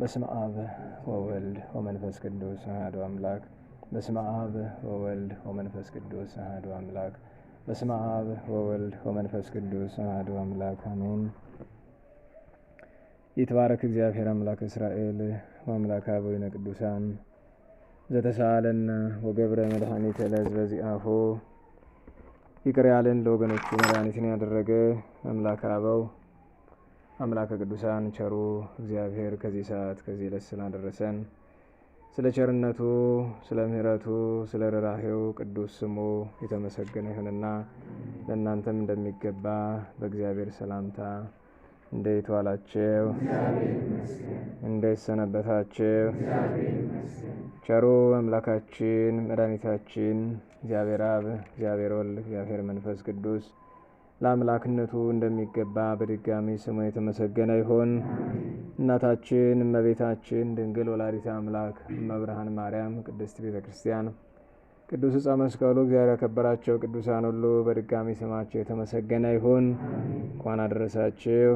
በስመ አብ ወወልድ ወመንፈስ ቅዱስ አሐዱ አምላክ። በስመ አብ ወወልድ ወመንፈስ ቅዱስ አሐዱ አምላክ። በስመ አብ ወወልድ ወመንፈስ ቅዱስ አሐዱ አምላክ አሜን። ይትባረክ እግዚአብሔር አምላክ እስራኤል ወአምላከ አበዊነ ቅዱሳን ዘተሳአለነ ወገብረ መድኃኒተ ለሕዝበ ዚአሁ። ይቅር ያለን ለወገኖቹ መድኃኒትን ያደረገ አምላከ አበው አምላከ ቅዱሳን ቸሩ እግዚአብሔር ከዚህ ሰዓት ከዚህ ዕለት ስላደረሰን ስለ ቸርነቱ፣ ስለ ምሕረቱ፣ ስለ ርኅራኄው ቅዱስ ስሙ የተመሰገነ ይሁንና ለእናንተም እንደሚገባ በእግዚአብሔር ሰላምታ እንዴት ዋላችሁ? እንዴት ሰነበታችሁ? ቸሩ አምላካችን መድኃኒታችን እግዚአብሔር አብ፣ እግዚአብሔር ወልድ፣ እግዚአብሔር መንፈስ ቅዱስ ለአምላክነቱ እንደሚገባ በድጋሚ ስሙ የተመሰገነ ይሁን። እናታችን እመቤታችን ድንግል ወላዲተ አምላክ እመብርሃን ማርያም ቅድስት ቤተ ክርስቲያን ቅዱስ ዕፀ መስቀሉ እግዚአብሔር ያከበራቸው ቅዱሳን ሁሉ በድጋሚ ስማቸው የተመሰገነ ይሁን። እንኳን አደረሳችሁ።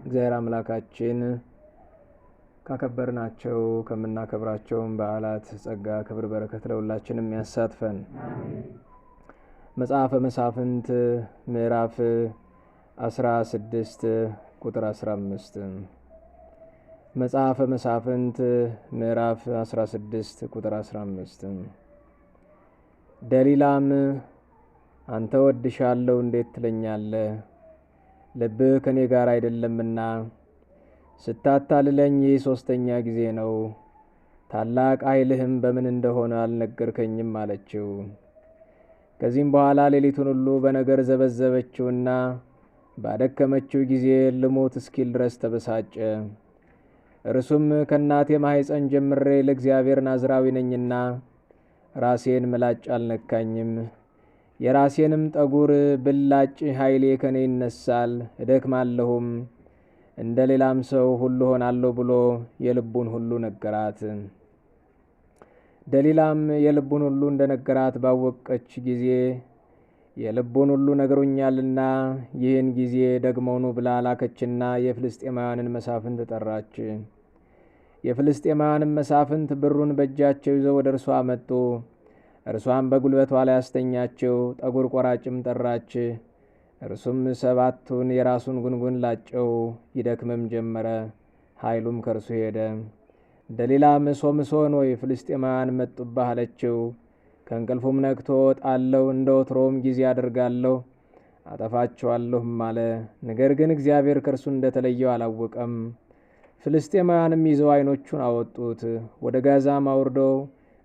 እግዚአብሔር አምላካችን ካከበርናቸው ከምናከብራቸውም በዓላት ጸጋ፣ ክብር፣ በረከት ለሁላችንም ያሳትፈን። መጽሐፈ መሳፍንት ምዕራፍ 16 ቁጥር 15። መጽሐፈ መሳፍንት ምዕራፍ 16 ቁጥር 15። ደሊላም አንተ ወድሻለሁ እንዴት ትለኛለህ? ልብህ ከኔ ጋር አይደለምና ስታታልለኝ ይህ 3ኛ ጊዜ ነው። ታላቅ ኃይልህም በምን እንደሆነ አልነገርከኝም አለችው። ከዚህም በኋላ ሌሊቱን ሁሉ በነገር ዘበዘበችውና ባደከመችው ጊዜ ልሞት እስኪል ድረስ ተበሳጨ። እርሱም ከእናቴ ማኅፀን ጀምሬ ለእግዚአብሔር ናዝራዊ ነኝና ራሴን ምላጭ አልነካኝም። የራሴንም ጠጉር ብላጭ ኃይሌ ከኔ ይነሳል፣ እደክማለሁም፣ እንደ ሌላም ሰው ሁሉ ሆናለሁ ብሎ የልቡን ሁሉ ነገራት። ደሊላም የልቡን ሁሉ እንደነገራት ባወቀች ጊዜ የልቡን ሁሉ ነግሮኛልና ይህን ጊዜ ደግመውኑ ብላ ላከችና የፍልስጤማውያንን መሳፍንት ጠራች። የፍልስጤማውያንን መሳፍንት ብሩን በእጃቸው ይዘው ወደ እርሷ መጡ። እርሷም በጉልበቷ ላይ አስተኛቸው። ጠጉር ቆራጭም ጠራች። እርሱም 7ቱን የራሱን ጉንጉን ላጨው። ይደክምም ጀመረ፣ ኃይሉም ከእርሱ ሄደ። ደሊላም ሶምሶን ሆይ ፍልስጤማውያን መጡብህ አለችው። ከእንቅልፉም ነቅቶ እወጣለሁ፣ እንደ ወትሮውም ጊዜ አደርጋለሁ፣ አጠፋቸዋለሁም አለ። ነገር ግን እግዚአብሔር ከእርሱ እንደተለየው አላወቀም። ፍልስጤማውያንም ይዘው ዓይኖቹን አወጡት፣ ወደ ጋዛም አውርደው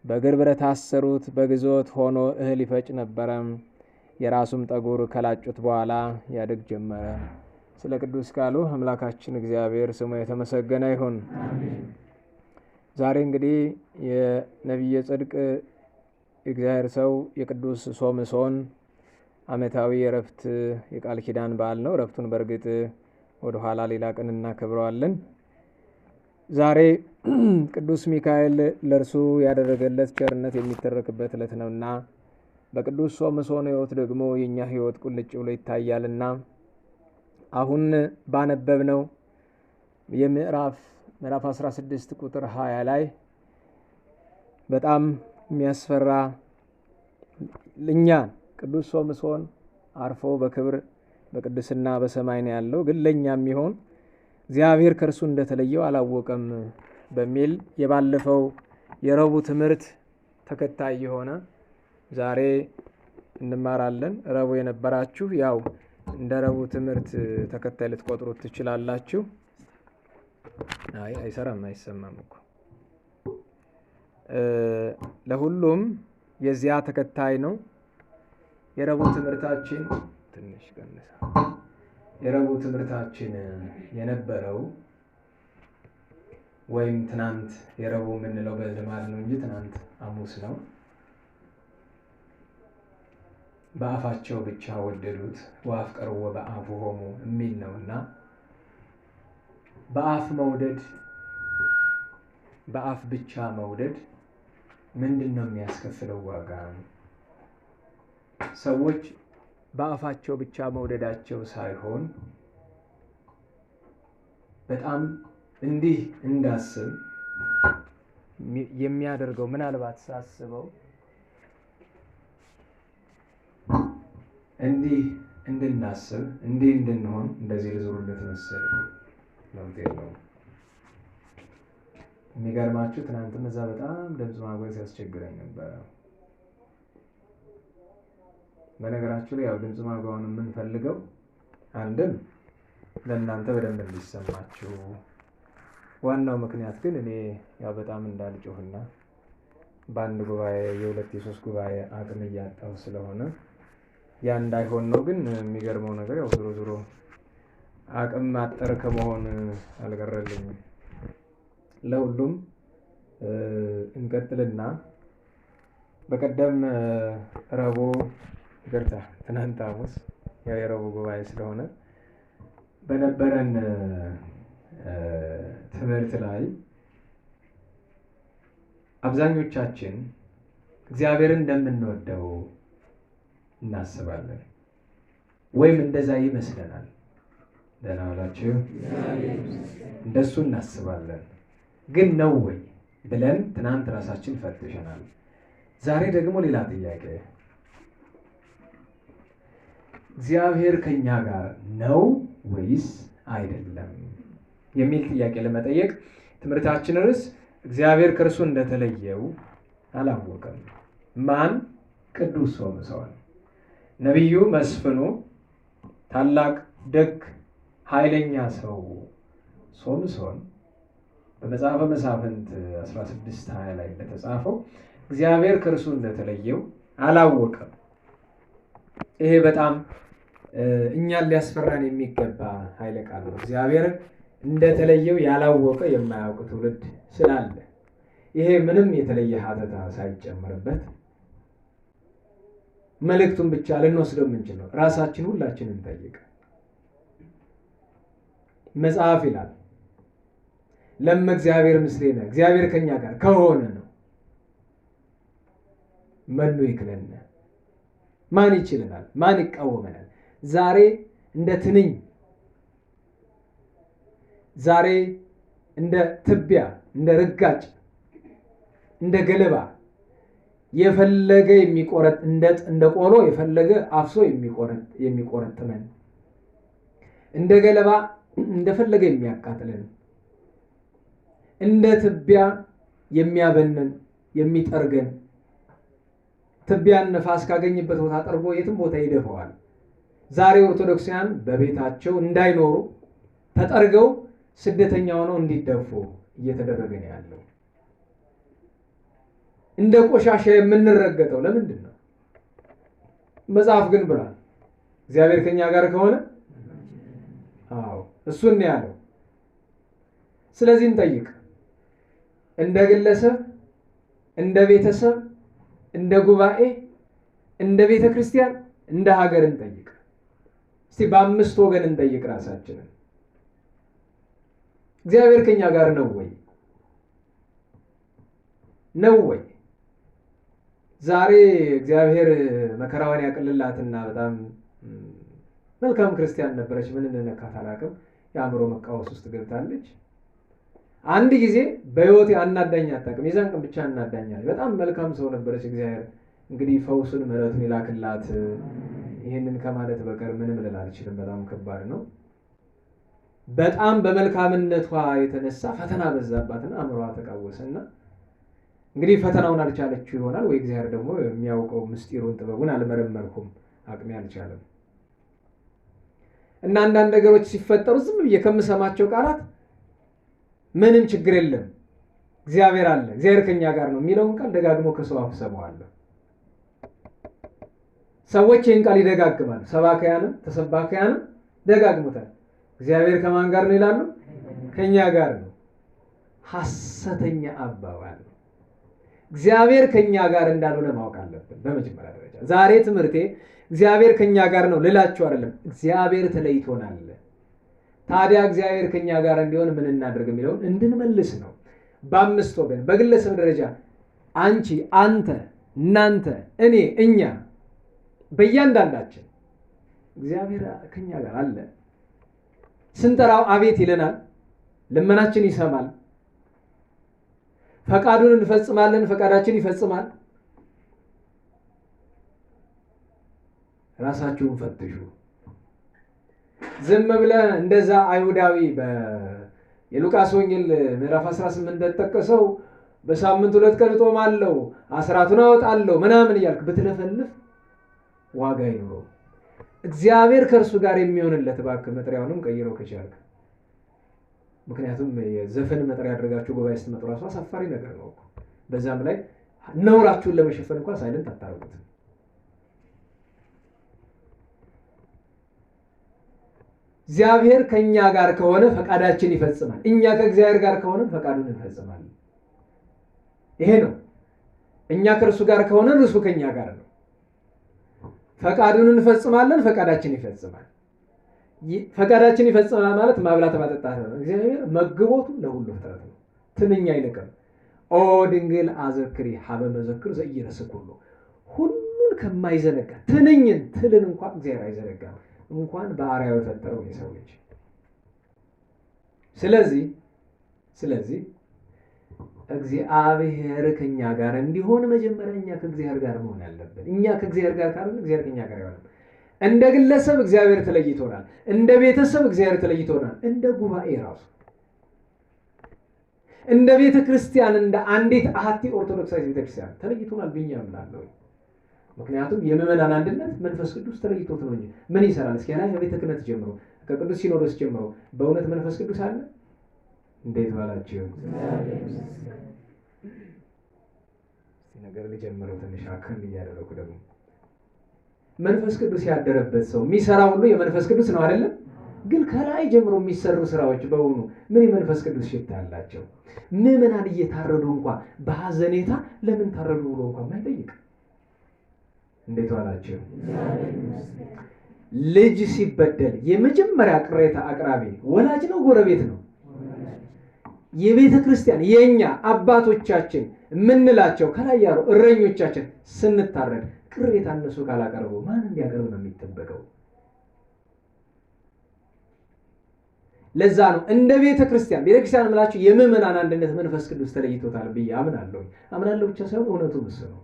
በእግር ብረት አሰሩት። በግዞት ሆኖ እህል ይፈጭ ነበረ። የራሱም ጠጉር ከላጩት በኋላ ያድግ ጀመረ። ስለ ቅዱስ ቃሉ አምላካችን እግዚአብሔር ስሙ የተመሰገነ ይሁን። ዛሬ እንግዲህ የነቢየ ጽድቅ እግዚአብሔር ሰው የቅዱስ ሶምሶን ዓመታዊ የእረፍት የቃል ኪዳን በዓል ነው። እረፍቱን በእርግጥ ወደ ኋላ ሌላ ቀን እናከብረዋለን። ዛሬ ቅዱስ ሚካኤል ለእርሱ ያደረገለት ቸርነት የሚተረክበት ዕለት ነውና በቅዱስ ሶምሶን ሕይወት ደግሞ የእኛ ሕይወት ቁልጭ ብሎ ይታያልና አሁን ባነበብነው ምዕራፍ 16 ቁጥር 20 ላይ በጣም የሚያስፈራ እኛን ቅዱስ ሶምሶን አርፎ በክብር በቅድስና በሰማይ ነው ያለው፣ ግን ለእኛ የሚሆን እግዚአብሔር ከእርሱ እንደተለየው አላወቀም በሚል የባለፈው የረቡዕ ትምህርት ተከታይ የሆነ ዛሬ እንማራለን። ረቡዕ የነበራችሁ ያው እንደ ረቡዕ ትምህርት ተከታይ ልትቆጥሩት ትችላላችሁ። አይሰራም፣ አይሰማም እኮ ለሁሉም የዚያ ተከታይ ነው። የረቡዕ ትምህርታችን ትንሽ ቀንሳ የረቡዕ ትምህርታችን የነበረው ወይም ትናንት የረቡዕ የምንለው በልማድ ነው እንጂ ትናንት ሐሙስ ነው። በአፋቸው ብቻ ወደዱት ወአፍቀርዎ በአፉሆሙ የሚል ነውና በአፍ መውደድ፣ በአፍ ብቻ መውደድ ምንድን ነው የሚያስከፍለው ዋጋ? ሰዎች በአፋቸው ብቻ መውደዳቸው ሳይሆን በጣም እንዲህ እንዳስብ የሚያደርገው ምናልባት ሳስበው እንዲህ እንድናስብ እንዲህ እንድንሆን እንደዚህ ልዙሩለት መሰል ለውጥ የለውም። የሚገርማችሁ ትናንትም እዛ በጣም ድምፅ ማጉለት ያስቸግረኝ ነበረ። በነገራችሁ ላይ ያው ድምፅ ማጉያውን የምንፈልገው አንድም ለእናንተ በደንብ እንዲሰማችሁ፣ ዋናው ምክንያት ግን እኔ ያው በጣም እንዳልጮህና በአንድ ጉባኤ የሁለት የሶስት ጉባኤ አቅም እያጣሁ ስለሆነ ያ እንዳይሆን ነው። ግን የሚገርመው ነገር ያው ዞሮ ዞሮ አቅም ማጠር ከመሆን አልቀረልኝም። ለሁሉም እንቀጥልና በቀደም ረቡዕ ይቅርታ ትናንት ሐሙስ ያው የረቡዕ ጉባኤ ስለሆነ በነበረን ትምህርት ላይ አብዛኞቻችን እግዚአብሔርን እንደምንወደው እናስባለን ወይም እንደዛ ይመስለናል። ደህና ዋላችሁ። እንደሱ እናስባለን። ግን ነው ወይ ብለን ትናንት ራሳችን ፈትሸናል። ዛሬ ደግሞ ሌላ ጥያቄ፣ እግዚአብሔር ከኛ ጋር ነው ወይስ አይደለም የሚል ጥያቄ ለመጠየቅ ትምህርታችን ርዕስ እግዚአብሔር ከእርሱ እንደተለየው አላወቀም። ማን? ቅዱስ ሶምሶን። ነቢዩ መስፍኑ ታላቅ ደግ ኃይለኛ ሰው ሶምሶን በመጽሐፈ መሳፍንት 16:20 ላይ እንደተጻፈው እግዚአብሔር ከእርሱ እንደተለየው አላወቀም። ይሄ በጣም እኛን ሊያስፈራን የሚገባ ኃይለ ቃል ነው። እግዚአብሔር እንደተለየው ያላወቀ የማያውቅ ትውልድ ስላለ ይሄ ምንም የተለየ ሀተታ ሳይጨመርበት መልእክቱን ብቻ ልንወስደው የምንችል ነው። ራሳችን ሁላችንን እንጠይቅ። መጽሐፍ ይላል ለመ እግዚአብሔር ምስሌነ፣ እግዚአብሔር ከኛ ጋር ከሆነ ነው መኑ ይክለነ፣ ማን ይችለናል? ማን ይቃወመናል? ዛሬ እንደ ትንኝ፣ ዛሬ እንደ ትቢያ፣ እንደ ርጋጭ፣ እንደ ገለባ የፈለገ የሚቆረጥ እንደ ቆሎ የፈለገ አፍሶ የሚቆረጥመን፣ እንደ ገለባ እንደፈለገ የሚያቃጥለን፣ እንደ ትቢያ የሚያበነን የሚጠርገን፣ ትቢያን ነፋስ ካገኘበት ቦታ ጠርጎ የትም ቦታ ይደፈዋል። ዛሬ ኦርቶዶክሳውያን በቤታቸው እንዳይኖሩ ተጠርገው ስደተኛ ሆነው እንዲደፉ እየተደረገ ነው ያለው። እንደ ቆሻሻ የምንረገጠው ለምንድን ነው? መጽሐፍ ግን ብሏል እግዚአብሔር ከኛ ጋር ከሆነ አዎ እሱን ነው ያለው። ስለዚህ እንጠይቅ። እንደ ግለሰብ፣ እንደ ቤተሰብ፣ እንደ ጉባኤ፣ እንደ ቤተ ክርስቲያን፣ እንደ ሀገር እንጠይቅ። እስቲ በአምስት ወገን እንጠይቅ ራሳችንን። እግዚአብሔር ከኛ ጋር ነው ወይ? ነው ወይ? ዛሬ እግዚአብሔር መከራዋን ያቅልላትና በጣም መልካም ክርስቲያን ነበረች። ምን እንደነካት አላውቅም። የአእምሮ መቃወስ ውስጥ ገብታለች። አንድ ጊዜ በህይወቴ አናዳኝ አታውቅም። የዛን ቀን ብቻ አናዳኛለች። በጣም መልካም ሰው ነበረች። እግዚአብሔር እንግዲህ ፈውሱን ምሕረቱን ይላክላት። ይህንን ከማለት በቀር ምንም ልል አልችልም። በጣም ከባድ ነው። በጣም በመልካምነቷ የተነሳ ፈተና በዛባትና አእምሮዋ ተቃወሰና እንግዲህ ፈተናውን አልቻለችው ይሆናል ወይ እግዚአብሔር ደግሞ የሚያውቀው ምስጢሩን ጥበቡን አልመረመርኩም፣ አቅሜ አልቻለም። እና አንዳንድ ነገሮች ሲፈጠሩ ዝም ብዬ ከምሰማቸው ቃላት ምንም ችግር የለም እግዚአብሔር አለ፣ እግዚአብሔር ከኛ ጋር ነው የሚለውን ቃል ደጋግሞ ከሰው አፍ ሰማዋለሁ። ሰዎች ይህን ቃል ይደጋግማሉ። ሰባክያንም ተሰባክያንም ደጋግሙታል። እግዚአብሔር ከማን ጋር ነው ይላሉ? ከኛ ጋር ነው። ሐሰተኛ አባባል ነው። እግዚአብሔር ከኛ ጋር እንዳልሆነ ማወቅ አለብን። በመጀመሪያ ደረጃ ዛሬ ትምህርቴ እግዚአብሔር ከኛ ጋር ነው ልላችሁ አይደለም፣ እግዚአብሔር ተለይቶናል። ታዲያ እግዚአብሔር ከኛ ጋር እንዲሆን ምን እናድርግ የሚለውን እንድንመልስ ነው። በአምስት ወገን በግለሰብ ደረጃ አንቺ፣ አንተ፣ እናንተ፣ እኔ፣ እኛ በእያንዳንዳችን እግዚአብሔር ከኛ ጋር አለ። ስንጠራው አቤት ይለናል። ልመናችን ይሰማል። ፈቃዱን እንፈጽማለን፣ ፈቃዳችን ይፈጽማል። ራሳችሁን ፈትሹ። ዝም ብለህ እንደዛ አይሁዳዊ የሉቃስ ወንጌል ምዕራፍ 18 እንደተጠቀሰው በሳምንት 2 ቀን እጦማለሁ፣ አስራቱን አወጣለሁ ምናምን እያልክ ብትለፈልፍ ዋጋ አይኖረውም። እግዚአብሔር ከእርሱ ጋር የሚሆንለት እባክህ መጥሪያውንም ቀይረው ከቻልክ። ምክንያቱም የዘፈን መጥሪያ ያደረጋችሁ ጉባኤ ስትመጡ ራሱ አሳፋሪ ነገር ነው። በዛም ላይ ነውራችሁን ለመሸፈን እንኳን ሳይለንት አታርጉት። እግዚአብሔር ከኛ ጋር ከሆነ ፈቃዳችን ይፈጽማል። እኛ ከእግዚአብሔር ጋር ከሆነ ፈቃዱን እንፈጽማለን። ይሄ ነው። እኛ ከእርሱ ጋር ከሆነ እርሱ ከኛ ጋር ነው። ፈቃዱን እንፈጽማለን፣ ፈቃዳችን ይፈጽማል። ፈቃዳችን ይፈጽማል ማለት ማብላት ማጠጣት ነው። እግዚአብሔር መግቦቱ ለሁሉ ፍጥረት ነው። ትንኝ አይነቅም። ኦ ድንግል አዘክሪ ሀበ መዘክር ዘኢይረስክ ሁሉን ከማይዘነጋ ትንኝን ትልን እንኳን እግዚአብሔር አይዘነጋም፣ እንኳን በአርአያው የፈጠረው የሰው ልጅ። ስለዚህ እግዚአብሔር ከኛ ጋር እንዲሆን መጀመሪያ እኛ ከእግዚአብሔር ጋር መሆን አለብን። እኛ ከእግዚአብሔር ጋር ካለን እግዚአብሔር ከኛ ጋር ይሆናል። እንደ ግለሰብ እግዚአብሔር ተለይቶናል። እንደ ቤተሰብ እግዚአብሔር ተለይቶናል። እንደ ጉባኤ ራሱ እንደ ቤተ ክርስቲያን እንደ አንዲት አሐቲ ኦርቶዶክሳዊት ቤተ ክርስቲያን ተለይቶናል ብዬ አምናለሁ። ምክንያቱም የምዕመናን አንድነት መንፈስ ቅዱስ ተለይቶት ነው እንጂ ምን ይሰራል? እስኪ ያላ ከቤተ ክህነት ጀምሮ ከቅዱስ ሲኖዶስ ጀምሮ በእውነት መንፈስ ቅዱስ አለ? እንዴት ባላችሁ ነገር ልጀምረው ትንሽ አክል እያደረኩ ደግሞ መንፈስ ቅዱስ ያደረበት ሰው የሚሰራው ሁሉ የመንፈስ ቅዱስ ነው አይደለም? ግን ከላይ ጀምሮ የሚሰሩ ስራዎች በእውኑ ምን የመንፈስ ቅዱስ ሽታ አላቸው? ምዕመናን እየታረዱ እንኳን በሐዘኔታ ለምን ታረዱ ብሎ እንኳን ማይጠይቅ። እንዴት ዋላችሁ? ልጅ ሲበደል የመጀመሪያ ቅሬታ አቅራቢ ወላጅ ነው ጎረቤት ነው? የቤተ ክርስቲያን የኛ አባቶቻችን የምንላቸው ከላይ ያሉ እረኞቻችን ስንታረድ ቅሬታ እነሱ ካላቀረቡ ማን እንዲያቀርብ ነው የሚጠበቀው? ለዛ ነው እንደ ቤተ ክርስቲያን ምላችሁ የምዕመናን አንድነት መንፈስ ቅዱስ ተለይቶታል ብዬ አምናለሁ ብቻ ሳይሆን እውነቱ ምስ ነው።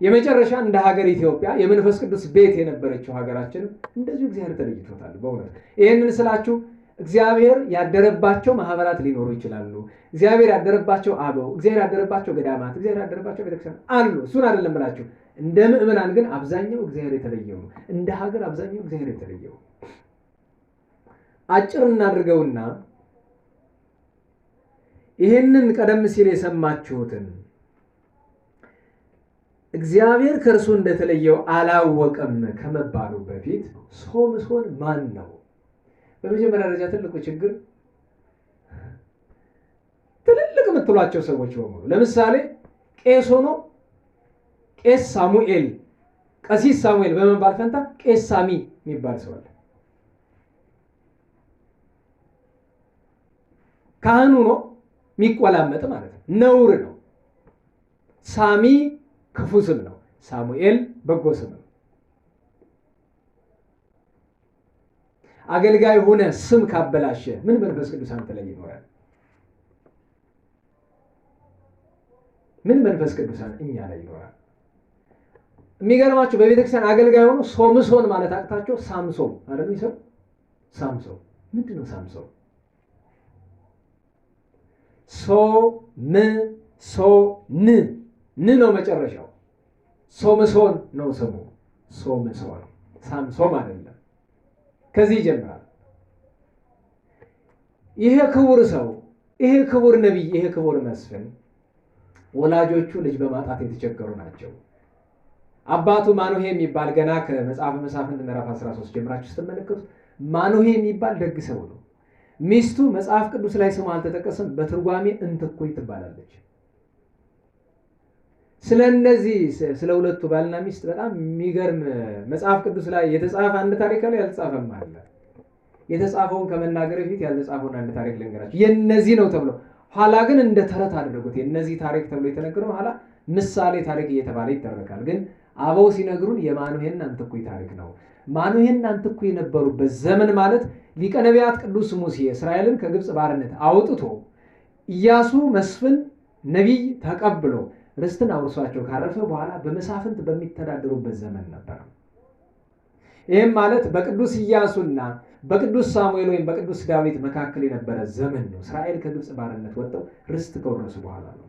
የመጨረሻ እንደ ሀገር ኢትዮጵያ የመንፈስ ቅዱስ ቤት የነበረችው ሀገራችን እንደዚሁ እግዚአብሔር ተለይቶታል። በእውነት ይሄንን ስላችሁ እግዚአብሔር ያደረባቸው ማህበራት ሊኖሩ ይችላሉ። እግዚአብሔር ያደረባቸው አበው፣ እግዚአብሔር ያደረባቸው ገዳማት፣ እግዚአብሔር ያደረባቸው ቤተክርስቲያን አሉ። እሱን አይደለም ብላችሁ እንደ ምዕመናን ግን አብዛኛው እግዚአብሔር የተለየው ነው። እንደ ሀገር አብዛኛው እግዚአብሔር የተለየው። አጭር እናድርገውና ይሄንን ቀደም ሲል የሰማችሁትን እግዚአብሔር ከእርሱ እንደተለየው አላወቀም ከመባሉ በፊት ሶምሶን ማን ነው? በመጀመሪያ ደረጃ ትልቁ ችግር ትልልቅ የምትሏቸው ሰዎች በሙሉ ለምሳሌ ቄስ ሆኖ ቄስ ሳሙኤል፣ ቀሲስ ሳሙኤል በመባል ፈንታ ቄስ ሳሚ የሚባል ሰው አለ። ካህኑ ነው የሚቆላመጥ ማለት ነው፣ ነውር ነው። ሳሚ ክፉ ስም ነው፣ ሳሙኤል በጎ ስም ነው። አገልጋይ ሆነ ስም ካበላሸ ምን መንፈስ ቅዱስ አንተ ላይ ይኖራል? ምን መንፈስ ቅዱስ እኛ ላይ ይኖራል? የሚገርማችሁ በቤተክርስቲያን አገልጋይ ሆኖ ሶምሶን ማለት አቅታቸው ሳምሶን አይደል ይሰው? ሳምሶን ምንድን ነው? ሳምሶን ን ነው መጨረሻው። ሶምሶን ነው ስሙ። ሶምሶን ሳምሶን አይደለም። ከዚህ ይጀምራል። ይሄ ክቡር ሰው፣ ይሄ ክቡር ነቢይ፣ ይሄ ክቡር መስፍን ወላጆቹ ልጅ በማጣት የተቸገሩ ናቸው። አባቱ ማኑሄ የሚባል ገና ከመጽሐፈ መሳፍንት ምዕራፍ 13 ጀምራችሁ ስትመለከቱ ማኑሄ የሚባል ደግ ሰው ነው። ሚስቱ መጽሐፍ ቅዱስ ላይ ስሙ አልተጠቀሰም፣ በትርጓሜ እንትኩይ ትባላለች። ስለነዚህ ስለ ሁለቱ ባልና ሚስት በጣም የሚገርም መጽሐፍ ቅዱስ ላይ የተጻፈ አንድ ታሪክ አለ፣ ያልተጻፈም አለ። የተጻፈውን ከመናገር በፊት ያልተጻፈውን አንድ ታሪክ ልንገራችሁ። የነዚህ ነው ተብሎ ኋላ ግን እንደ ተረት አደረጉት። የነዚህ ታሪክ ተብሎ የተነገረው ኋላ ምሳሌ ታሪክ እየተባለ ይተረካል። ግን አበው ሲነግሩን የማኑሄና እንትኩይ ታሪክ ነው። ማኑሄና እንትኩይ የነበሩበት ዘመን ማለት ሊቀ ነቢያት ቅዱስ ሙሴ እስራኤልን ከግብፅ ባርነት አውጥቶ ኢያሱ መስፍን ነቢይ ተቀብሎ ርስትን አውርሷቸው ካረፈ በኋላ በመሳፍንት በሚተዳደሩበት ዘመን ነበር። ይህም ማለት በቅዱስ ኢያሱና በቅዱስ ሳሙኤል ወይም በቅዱስ ዳዊት መካከል የነበረ ዘመን ነው። እስራኤል ከግብፅ ባርነት ወጥተው ርስት ከወረሱ በኋላ ነው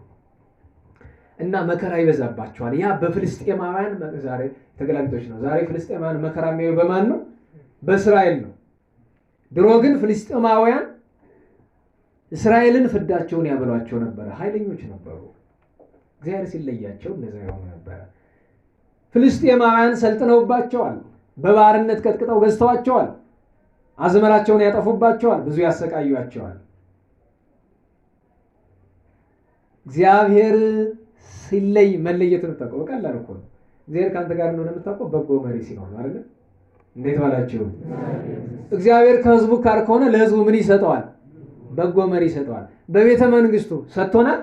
እና መከራ ይበዛባቸዋል። ያ በፍልስጤማውያን ዛሬ ተገላቢጦች ነው። ዛሬ ፍልስጤማውያን መከራ የሚያዩ በማን ነው? በእስራኤል ነው። ድሮ ግን ፍልስጤማውያን እስራኤልን ፍዳቸውን ያበሏቸው ነበረ። ኃይለኞች ነበሩ። እግዚአብሔር ሲለያቸው እንደዛ ይሆኑ ነበረ። ፍልስጤማውያን ሰልጥነውባቸዋል። በባርነት ቀጥቅጠው ገዝተዋቸዋል። አዝመራቸውን ያጠፉባቸዋል። ብዙ ያሰቃዩአቸዋል። እግዚአብሔር ሲለይ መለየቱን ተጠቆ ቀላል እኮ ነው። እግዚአብሔር ካንተ ጋር እንደሆነ የምታውቀው በጎ መሪ ሲኖር ነው አይደል? እንዴት ዋላችሁ? እግዚአብሔር ከህዝቡ ጋር ከሆነ ለህዝቡ ምን ይሰጠዋል? በጎ መሪ ይሰጠዋል። በቤተ መንግስቱ ሰጥቶናል?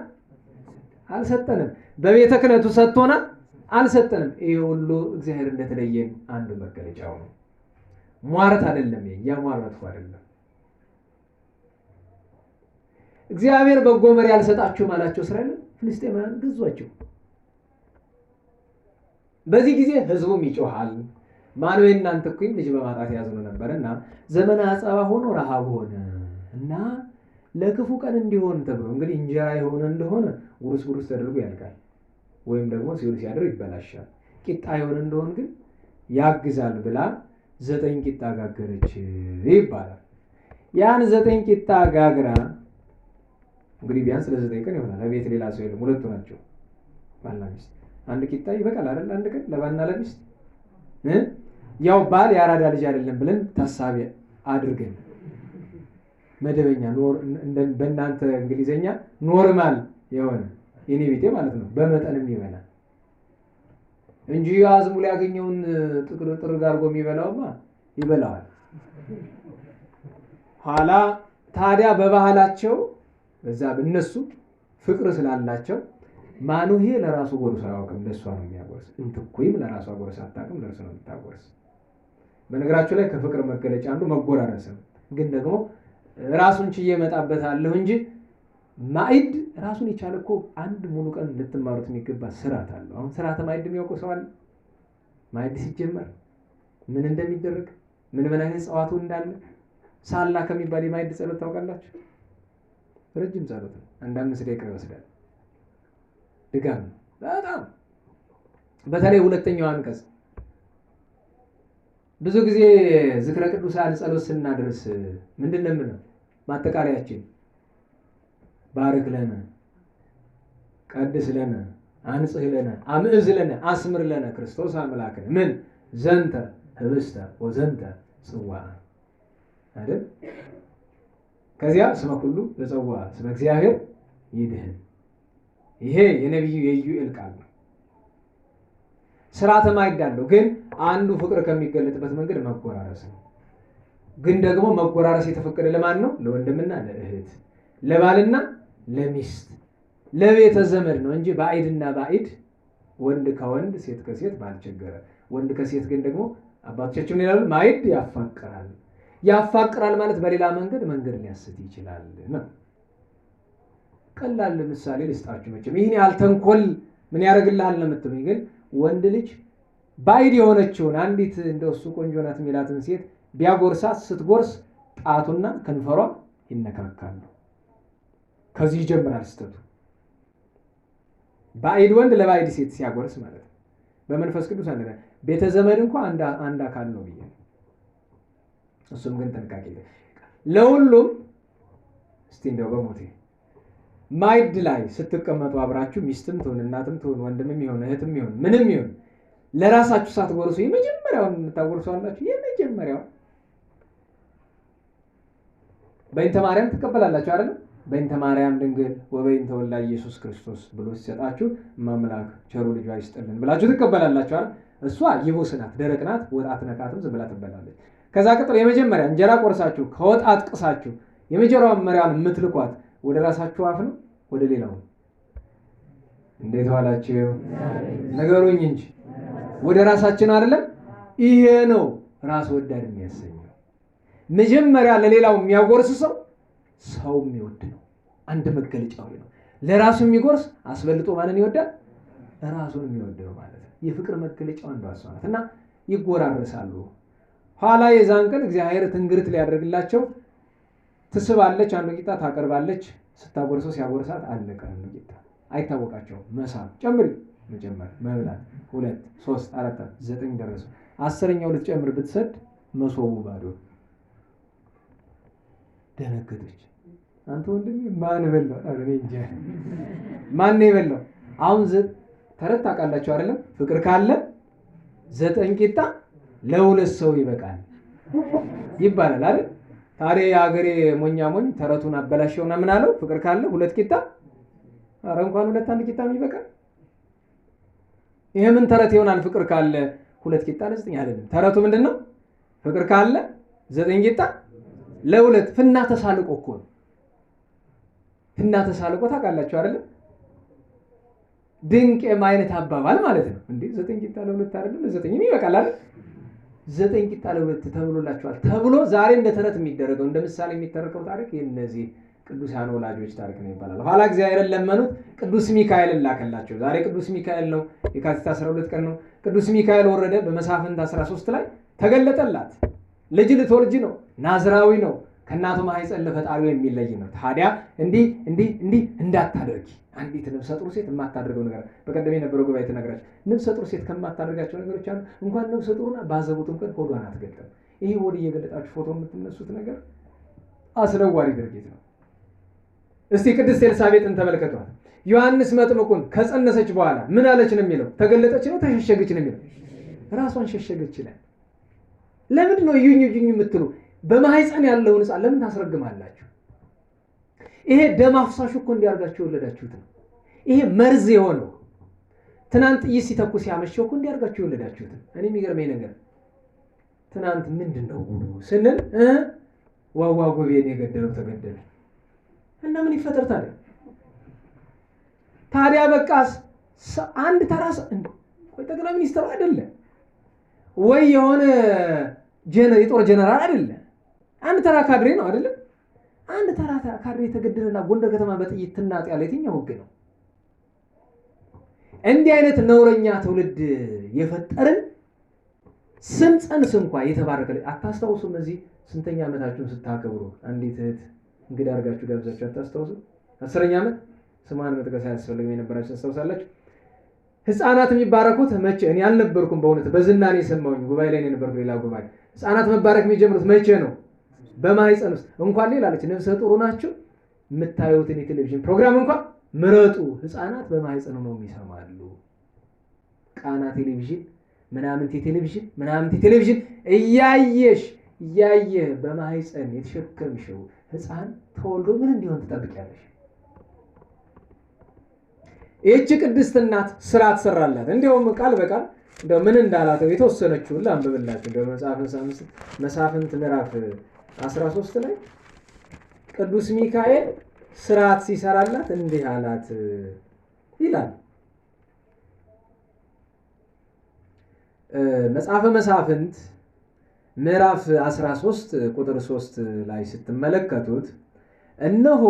አልሰጠንም። በቤተ ክህነቱ ሰጥቶናል? አልሰጠንም። ይሄ ሁሉ እግዚአብሔር እንደተለየን አንዱ መገለጫው ነው። ሟረት አይደለም። ያሟረቱ አይደለም። እግዚአብሔር በጎ መሪ ያልሰጣችሁ ማላቸው እስራኤል ፍልስጤማውያን ገዟቸው። በዚህ ጊዜ ህዝቡም ይጮሃል። ማነው እናንተ እኮ ልጅ በማጣት ያዝኑ ነበርና ዘመነ አጸባ ሆኖ ረሃብ ሆነ እና ለክፉ ቀን እንዲሆን ተብሎ እንግዲህ እንጀራ የሆነ እንደሆነ ጉርስ ተደርጎ ያልቃል፣ ወይም ደግሞ ሲውል ሲያድር ይበላሻል። ቂጣ የሆነ እንደሆነ ግን ያግዛል ብላ 9 ቂጣ ጋገረች ይባላል። ያን 9 ቂጣ ጋግራ እንግዲህ ቢያንስ ለ9 ቀን ይሆናል። ለቤት ሌላ ሰው የለም፣ ሁለቱ ናቸው ባልና ሚስት። አንድ ቂጣ ይበቃል አይደል? አንድ ቀን ለባልና ለሚስት። ያው ባል ያራዳ ልጅ አይደለም ብለን ታሳቢ አድርገን መደበኛ በእናንተ እንግሊዘኛ ኖርማል የሆነ የኔ ቤቴ ማለት ነው በመጠንም ይበላል እንጂ አዝሙ ላይ ያገኘውን ጥርጥር ጋርጎ የሚበላውማ ይበላዋል። ኋላ ታዲያ በባህላቸው በዛ በእነሱ ፍቅር ስላላቸው ማኑሄ ለራሱ ጎርሶ አያውቅም፣ ለሷ ነው የሚያጎርስ። እንትኩይም ለራሷ ጎርሶ አታውቅም፣ ለእርሱ ነው የምታጎርስ። በነገራችሁ ላይ ከፍቅር መገለጫ አንዱ መጎራረስ ነው። ግን ደግሞ ራሱን ችዬ እመጣበታለሁ እንጂ ማዕድ ራሱን የቻለ እኮ አንድ ሙሉ ቀን ልትማሩት የሚገባ ስርዓት አለው። አሁን ስርዓተ ማዕድ የሚያውቁ ሰው አለ? ማዕድ ሲጀመር ምን እንደሚደረግ ምን አይነት ጸዋቱ እንዳለ ሳላ ከሚባል የማዕድ ጸሎት ታውቃላችሁ? ረጅም ጸሎት ነው። አንድ 5 ደቂቃ ይወስዳል። ድጋም በጣም በተለይ ሁለተኛው አንቀጽ ብዙ ጊዜ ዝክረ ቅዱሳን ጸሎት ስናደርስ ምንድነው የምንለው? ማጠቃለያችን ባርክ ለነ ቀድስ ለነ አንጽህ ለነ አምዕዝ ለነ አስምር ለነ ክርስቶስ አምላክነ ምን ዘንተ ህብስተ ወዘንተ ጽዋ አይደል? ከዚያ ስመ ሁሉ በጸዋ ስመ እግዚአብሔር ይድህን። ይሄ የነቢዩ የኢዩኤል ቃል ነው። ስርዓተ ማዕድ አለው። ግን አንዱ ፍቅር ከሚገለጥበት መንገድ መጎራረስ ነው። ግን ደግሞ መጎራረስ የተፈቀደ ለማን ነው? ለወንድምና ለእህት፣ ለባልና ለሚስት፣ ለቤተ ዘመድ ነው እንጂ ባዕድና ባዕድ ወንድ ከወንድ ሴት ከሴት ባልቸገረ። ወንድ ከሴት ግን ደግሞ አባቶቻችን ምን ይላሉ? ማዕድ ያፋቅራል። ያፋቅራል ማለት በሌላ መንገድ ሊያስት ይችላል ነው። ቀላል ምሳሌ ልስጣችሁ። መቼም ይሄን ያህል ተንኮል ምን ያደርግልሃል ነው የምትሉኝ። ግን ወንድ ልጅ ባዕድ የሆነችውን አንዲት እንደሱ ቆንጆ ናት የሚላትን ሴት ቢያጎርሳት ስትጎርስ ጣቱና ከንፈሯ ይነካካሉ። ከዚህ ይጀምራል ስተቱ። ባዕድ ወንድ ለባዕድ ሴት ሲያጎርስ ማለት ነው። በመንፈስ ቅዱስ አንድ ነው። ቤተ ዘመድ እንኳን አንድ አካል ነው ብዬ እሱም ግን ጥንቃቄ ለሁሉም እስቲ እንደው በሞቴ ማዕድ ላይ ስትቀመጡ አብራችሁ ሚስትም ትሁን እናትም ትሁን ወንድምም ይሁን እህትም ይሁን ምንም ይሁን ለራሳችሁ ሳትጎርሱ የመጀመሪያውን የምታጎርሷላችሁ የመጀመሪያው በእንተ ማርያም ትቀበላላችሁ አይደል? በእንተ ማርያም ድንግል ወበእንተ ወልዳ ኢየሱስ ክርስቶስ ብሎ ሲሰጣችሁ ማምላክ ቸሩ ልጇ ይስጥልን ብላችሁ ትቀበላላችሁ አይደል? እሷ ይቡስ ናት፣ ደረቅ ናት፣ ወጥ አትነካትም፣ ዝም ብላ ትበላለች። ከዛ ቀጥሎ የመጀመሪያ እንጀራ ቆርሳችሁ ከወጥ አጥቅሳችሁ የመጀመሪያውን የምትልኳት ወደ ራሳችሁ አፍ ነው ወደ ሌላው? እንዴት ዋላችሁ? ነገሩኝ እንጂ ወደ ራሳችን አይደለም። ይሄ ነው ራስ ወዳድ የሚያሰኘው። መጀመሪያ ለሌላው የሚያጎርስ ሰው የሚወድ ነው። አንድ መገለጫው ነው። ለራሱ የሚጎርስ አስበልጦ ማንን ይወዳል? ራሱን የሚወድ ነው ማለት ነው። የፍቅር መገለጫው አንዱ አስዋናት እና ይጎራረሳሉ። ኋላ የዛን ቀን እግዚአብሔር ትንግርት ሊያደርግላቸው ትስባለች፣ አንዱ ቂጣ ታቀርባለች። ስታጎርሰው ሲያጎርሳት አለቀ። አንዱ ቂጣ አይታወቃቸውም። መሳብ ጨምሪ፣ መጨመር፣ መብላት 2 3 4 9 ደረሱ። 10ኛው ልትጨምር ብትሰድ መሶቡ ባዶ። ደነገጠች። አንተ ወንድሜ ማን በላው? አረኔ እንጂ ማን ነው የበላው? አሁን ተረት ታውቃላችሁ አይደለም? ፍቅር ካለ 9 ቂጣ ለ2 ሰው ይበቃል ይባላል አይደል? ታዲያ የሀገሬ ሞኛ ሞኝ ተረቱን አበላሸውና ምን አለው? ፍቅር ካለ 2 ቂጣ፣ ኧረ እንኳን 2 1 ቂጣ ይበቃል። ይሄ ምን ተረት ይሆናል? ፍቅር ካለ 2 ቂጣ ለ9 አይደለም። ተረቱ ምንድነው? ፍቅር ካለ 9 ቂጣ ለ2። ፍና ተሳልቆ እኮ ነው። ፍና ተሳልቆ ታውቃላችሁ አይደለም? ድንቅ የማይነት አባባል ማለት ነው። እንዴ 9 ቂጣ ለ2 አይደለም? ለ9 ይበቃል አይደል? 9 ቂጣ ለ2 ተብሎላችኋል ተብሎ ዛሬ እንደ ተረት የሚደረገው እንደ ምሳሌ የሚተረከው ታሪክ የነዚህ ቅዱሳን ወላጆች ታሪክ ነው ይባላል። ኋላ እግዚአብሔርን ለመኑት፣ ቅዱስ ሚካኤልን ላከላቸው። ዛሬ ቅዱስ ሚካኤል ነው፣ የካቲት 12 ቀን ነው። ቅዱስ ሚካኤል ወረደ። በመሳፍንት 13 ላይ ተገለጠላት። ልጅ ልትወልጂ ነው፣ ናዝራዊ ነው፣ ከእናቱ ማኅፀን ለፈጣሪው የሚለይ ነው። ታዲያ እንዲህ እንዳታደርጊ። አንዲት ነፍሰ ጡር ሴት የማታደርገው ነገር በቀደም የነበረው ጉባኤ ተነግራችሁ፣ ነፍሰ ጡር ሴት ከማታደርጋቸው ነገሮች አንዱ እንኳን ነፍሰ ጡርና ባዘቡትም ቀን ሆዷን አትገልጥም። ይሄ ወደ እየገለጣችሁ ፎቶ የምትነሱት ነገር አስነዋሪ ድርጊት ነው። እስቲ ቅድስት ኤልሳቤጥን ተመልከቷት። ዮሐንስ መጥምቁን ከጸነሰች በኋላ ምን አለች ነው የሚለው? ተገለጠች ነው ተሸሸገች ነው የሚለው? ራሷን ሸሸገች ይላል። ለምንድን ነው እዩኝ የምትሉ? በማኅፀን ያለውን ሕፃን ለምን ታስረግማላችሁ? ይሄ ደም አፍሳሽ እኮ እንዲያርጋችሁ የወለዳችሁት ነው። ይሄ መርዝ የሆነው ትናንት ጥይት ሲተኩስ ያመሸው እኮ እንዲያርጋችሁ የወለዳችሁት ነው። እኔ የሚገርመኝ ነገር ትናንት ምንድን ነው ጉዱ ስንል ዋዋ ጎቤን የገደለው ተገደለ እና ምን ይፈጠር ታዲያ በቃስ አንድ ተራስ ወይ ጠቅላይ ሚኒስትሩ አይደለም ወይ የሆነ የጦር ጀነራል አይደለም፣ አንድ ተራ ካድሬ ነው አይደለም? አንድ ተራ ካድሬ ተገደለና ጎንደር ከተማ በጥይት ትናጥ ያለ የትኛው ህግ ነው? እንዲህ አይነት ነውረኛ ትውልድ የፈጠርን ስም ጸንስ እንኳን የተባረከ አታስታውሱም? እዚህ ስንተኛ ዓመታችሁን ስታከብሩ አንዲት እህት እንግዲህ አድርጋችሁ ጋብዛችሁ አታስታውሱ? 10ኛ ዓመት ስሟን መጥቀስ አያስፈልግም የነበራችሁ ታስታውሳላችሁ? ህፃናት የሚባረኩት መቼ? እኔ አልነበርኩም በእውነት በዝና ነው የሰማሁኝ። ጉባኤ ላይ ነው የነበርኩ፣ ሌላ ጉባኤ። ህፃናት መባረክ የሚጀምሩት መቼ ነው? በማኅፀን ውስጥ። እንኳን ሌላ አለች ነፍሰ ጡር ናችሁ የምታዩትን የቴሌቪዥን ፕሮግራም እንኳን ምረጡ። ህፃናት በማኅፀን ነው የሚሰማሉ። ቃና ቴሌቪዥን ምናምንቴ ቴሌቪዥን እያየህ በማኅፀን የተሸከምሽው ህፃን ተወልዶ ምን እንዲሆን ትጠብቂያለሽ? ይህች ቅድስት እናት ስራ ትሰራላት። እንዲያውም ቃል በቃል እንደው ምን እንዳላተው የተወሰነችውን ላንብብላችሁ። እንደው መሳፍንት ምዕራፍ 13 ላይ ቅዱስ ሚካኤል ስርዓት ሲሰራላት እንዲህ አላት ይላል። መጽሐፈ መሳፍንት ምዕራፍ 13 ቁጥር 3 ላይ ስትመለከቱት እነሆ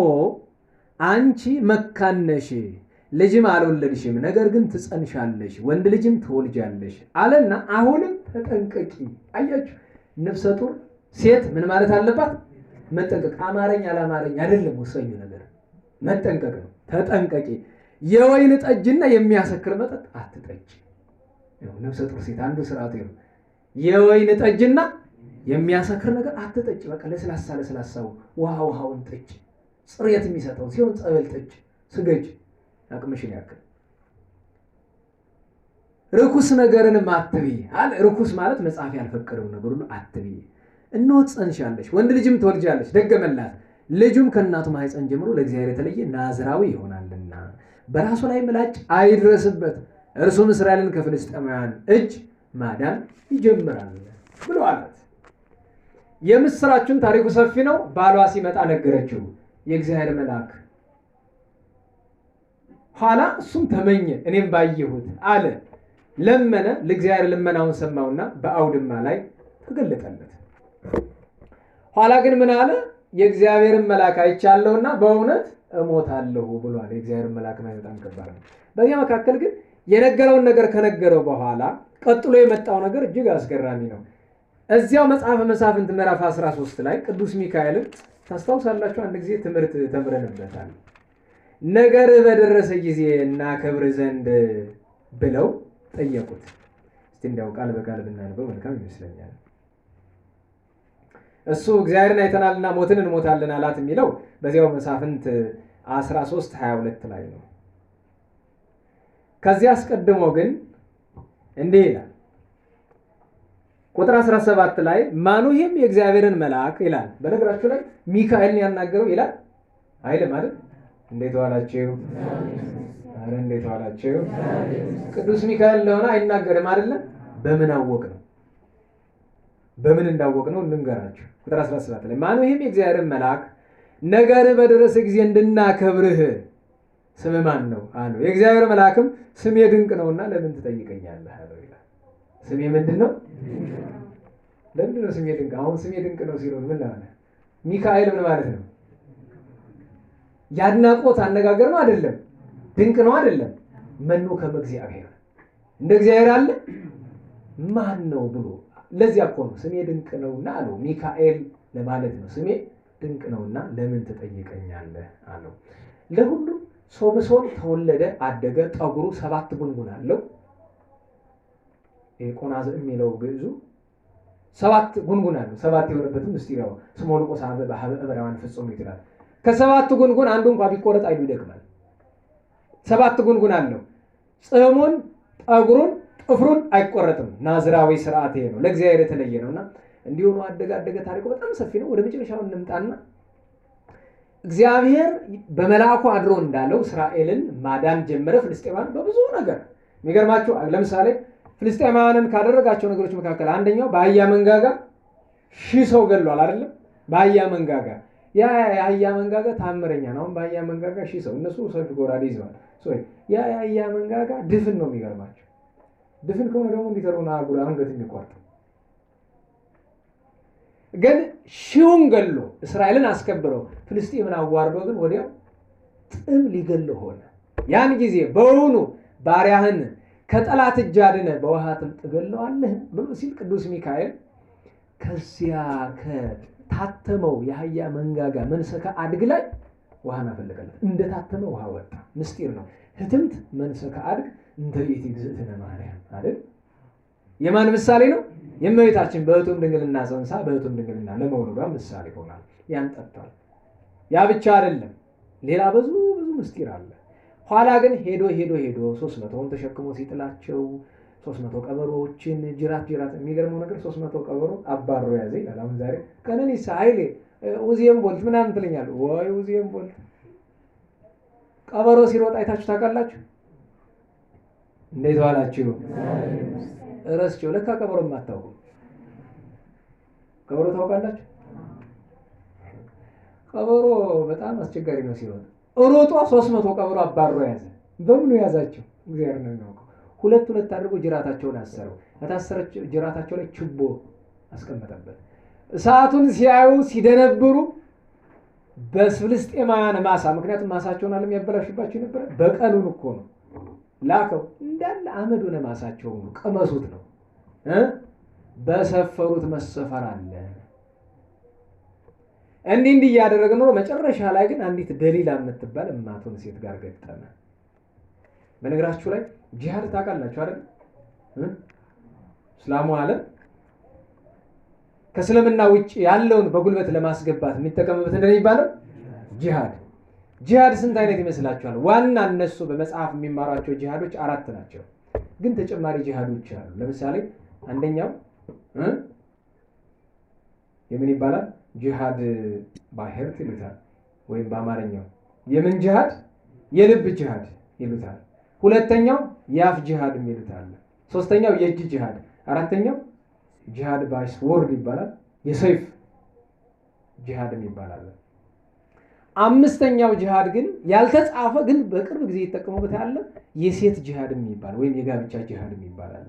አንቺ መካን ነሽ፣ ልጅም አልወለድሽም፣ ነገር ግን ትጸንሻለሽ፣ ወንድ ልጅም ትወልጃለሽ አለና አሁንም ተጠንቀቂ። አያችሁ፣ ነፍሰ ጡር ሴት ምን ማለት አለባት? መጠንቀቅ። አማረኝ አላማረኝ አይደለም፣ ወሳኙ ነገር መጠንቀቅ ነው። ተጠንቀቂ። የወይን ጠጅና የሚያሰክር መጠጥ አትጠጪ። ነፍሰ ጡር ሴት አንዱ ስርዓት ነው። የወይን ጠጅና የሚያሰክር ነገር አትጠጪ። በቃ ለስላሳው ውሃውን ጠጪ። ጽሬት የሚሰጠው ሲሆን ጸበል ጠጪ፣ ስገጅ አቅምሽን ያክል። ርኩስ ነገርንም አትብይ አለ። ርኩስ ማለት መጽሐፍ ያልፈቀደው ነገር ሁሉ አትብይ። እነሆ ትጸንሻለሽ፣ ወንድ ልጅም ትወልጃለሽ። ደገመላት። ልጁም ከእናቱ ማኅፀን ጀምሮ ለእግዚአብሔር የተለየ ናዝራዊ ይሆናልና በራሱ ላይ ምላጭ አይድረስበት፣ እርሱም እስራኤልን ከፍልስጥኤማውያን እጅ ማዳን ይጀምራል ብሎ አላት። የምስራችን ታሪኩ ሰፊ ነው። ባሏ ሲመጣ ነገረችው የእግዚአብሔር መልአክ። ኋላ እሱም ተመኘ፣ እኔም ባየሁት አለ። ለመነ፣ ለእግዚአብሔር ልመናውን ሰማውና በአውድማ ላይ ተገለጠለት። ኋላ ግን ምን አለ? የእግዚአብሔርን መልአክ አይቻለሁና በእውነት እሞታለሁ ብሏል። የእግዚአብሔርን መልአክ ማለት በጣም ከባድ ነው። በዚያ መካከል ግን የነገረውን ነገር ከነገረው በኋላ ቀጥሎ የመጣው ነገር እጅግ አስገራሚ ነው። እዚያው መጽሐፈ መሳፍንት ምዕራፍ 13 ላይ ቅዱስ ሚካኤልን ታስታውሳላችሁ? አንድ ጊዜ ትምህርት ተምረንበታል። ነገር በደረሰ ጊዜ እናከብር ዘንድ ብለው ጠየቁት። እስቲ እንዲያው ቃል በቃል ብናነበው መልካም ይመስለኛል። እሱ እግዚአብሔርን አይተናልና ሞትን እንሞታለን አላት የሚለው በዚያው መሳፍንት 13:22 ላይ ነው። ከዚያ አስቀድሞ ግን እንዲህ ይላል። ቁጥር 17 ላይ ማኑሄም የእግዚአብሔርን መልአክ ይላል። በነገራችሁ ላይ ሚካኤልን ያናገረው ይላል አይደል? ማለት እንዴት ዋላችሁ? አረ እንዴት ዋላችሁ? ቅዱስ ሚካኤል እንደሆነ አይናገርም አይደል? በምን አወቅ ነው? በምን እንዳወቅ ነው እንንገራችሁ። ቁጥር 17 ላይ ማኑሄም የእግዚአብሔርን መልአክ ነገር በደረሰ ጊዜ እንድናከብርህ ስም ማን ነው አለው። የእግዚአብሔር መልአክም ስሜ ድንቅ ነውና ለምን ትጠይቀኛለህ አለው ይላል። ስሜ ምንድን ነው? ለምንድን ነው ስሜ ድንቅ? አሁን ስሜ ድንቅ ነው ሲሉን ምን ማለት? ሚካኤል ምን ማለት ነው? ያድናቆት አነጋገር ነው አይደለም? ድንቅ ነው አይደለም? መኑ ከመ እግዚአብሔር፣ እንደ እግዚአብሔር አለ ማን ነው ብሎ ለዚያ እኮ ነው ስሜ ድንቅ ነውና አለው። ሚካኤል ለማለት ነው። ስሜ ድንቅ ነውና ለምን ትጠይቀኛለህ አለው። ለሁሉም ሶምሶን ተወለደ፣ አደገ። ጠጉሩ 7 ጉንጉን አለው። ቆናዝ የሚለው ግዕዙ 7 ጉንጉን አለው። 7 የሆነበትም ምስጢራው ስሞልቆ ሳበ በሀበ ዕብራውያን ፍጹም ይላል። ከ7 ጉንጉን አንዱ እንኳን ቢቆረጥ አይሉ ይደክማል። 7 ጉንጉን አለው። ጽሙን፣ ጠጉሩን፣ ጥፍሩን አይቆረጥም። ናዝራዊ ስርዓት ይሄ ነው፣ ለእግዚአብሔር የተለየ ነውና እንዲሁ ነው። አደገ። ታሪኩ በጣም ሰፊ ነው። ወደ መጨረሻው እንምጣና እግዚአብሔር በመልአኩ አድሮ እንዳለው እስራኤልን ማዳን ጀመረ። ፍልስጤማን በብዙ ነገር የሚገርማችሁ ለምሳሌ ፍልስጤማውያንን ካደረጋቸው ነገሮች መካከል አንደኛው በአህያ መንጋጋ 1000 ሰው ገድሏል አይደለም? በአህያ መንጋጋ። ያ የአህያ መንጋጋ ታምረኛ ነው። አሁን በአህያ መንጋጋ 1000 ሰው እነሱ ሰይፍ ጎራዴ ይዘዋል። ያ የአህያ መንጋጋ ድፍን ነው። የሚገርማቸው ድፍን ከሆነ ደግሞ እንዲተሩና አጉራ አንገት የሚቆርጥ ግን 1000ን ገድሎ እስራኤልን አስከብረው ፍልስጤምን አዋርዶ ግን ወዲያው ጥም ሊገድል ሆነ። ያን ጊዜ በውኑ ባሪያህን ከጠላት እጅ አድነህ በውሃ ጥም ትገድለዋለህ ብሎ ሲል ቅዱስ ሚካኤል ከዚያ ከታተመው የአህያ መንጋጋ መንሰከ አድግ ላይ ውሃን አፈለቀለት። እንደታተመ ውሃ ወጣ። ምስጢር ነው። ህትምት መንሰከ አድግ እንተ ቤት እግዝእትነ ማርያም አይደል? የማን ምሳሌ ነው? የእመቤታችን በሕቱም ድንግልና ጸንሳ በሕቱም ድንግልና ለመውለዷ ምሳሌ ሆናል። ያን ጠጥቷል። ያ ብቻ አይደለም፣ ሌላ ብዙ ምስጢር አለ። ኋላ ግን ሄዶ 300ውን ተሸክሞ ሲጥላቸው 300 ቀበሮዎችን ጅራት የሚገርመው ነገር 300 ቀበሮ አባሮ ያዘ ይላል። አሁን ዛሬ ቀነኒሳ ኃይሌ ኡዚየም ቦልት ምናምን ትለኛለህ ወይ? ኡዚየም ቦልት ቀበሮ ሲሮጥ አይታችሁ ታውቃላችሁ? እንዴት ዋላችሁ? ረስቸው ለካ ቀበሮ የማታውቁ ቀበሮ ታውቃላችሁ? ቀበሮ በጣም አስቸጋሪ ነው። ሲሮጥ ሮጦ 300 ቀበሮ አባሮ ያዘ። በምኑ ያዛቸው? እግዚአብሔር ነው የሚያውቀው። ሁለት አድርጎ ጅራታቸውን አሰረው። የታሰረች ጅራታቸው ላይ ችቦ አስቀመጠበት። እሳቱን ሲያዩ ሲደነብሩ በፍልስጤማውያን ማሳ፣ ምክንያቱም ማሳቸውን አለም ያበላሽባቸው ነበር። በቀሉን እኮ ነው ላከው እንዳለ አመድ ሆነ። ማሳቸው ነው ቀመሱት ነው በሰፈሩት መሰፈር አለ። እንዲህ እያደረገ ነው። መጨረሻ ላይ ግን አንዲት ደሊላ የምትባል እማቱን ሴት ጋር ገጠመ። በነገራችሁ ላይ ጂሃድ ታውቃላችሁ አይደል? እስላሙ ዓለም ከእስልምና ውጭ ያለውን በጉልበት ለማስገባት የሚጠቀምበት እንደሚባለው ጂሃድ ስንት አይነት ይመስላችኋል? ዋና እነሱ በመጽሐፍ የሚማሯቸው ጂሃዶች 4 ናቸው። ግን ተጨማሪ ጂሃዶች አሉ። ለምሳሌ አንደኛው የምን ይባላል? ጂሃድ ባህርት ይሉታል፣ ወይም በአማርኛው የምን ጂሃድ? የልብ ጂሃድ ይሉታል። ሁለተኛው የአፍ ጂሃድ ይሉታል። ሶስተኛው የእጅ ጂሃድ፣ አራተኛው ጂሃድ ባይስ ወርድ ይባላል። የሰይፍ ጂሃድ ይባላል። አምስተኛው ጂሃድ ግን ያልተጻፈ ግን በቅርብ ጊዜ ይተቀሙበት ያለ የሴት ጂሃድ የሚባል ወይም የጋብቻ ጂሃድ ይባላል።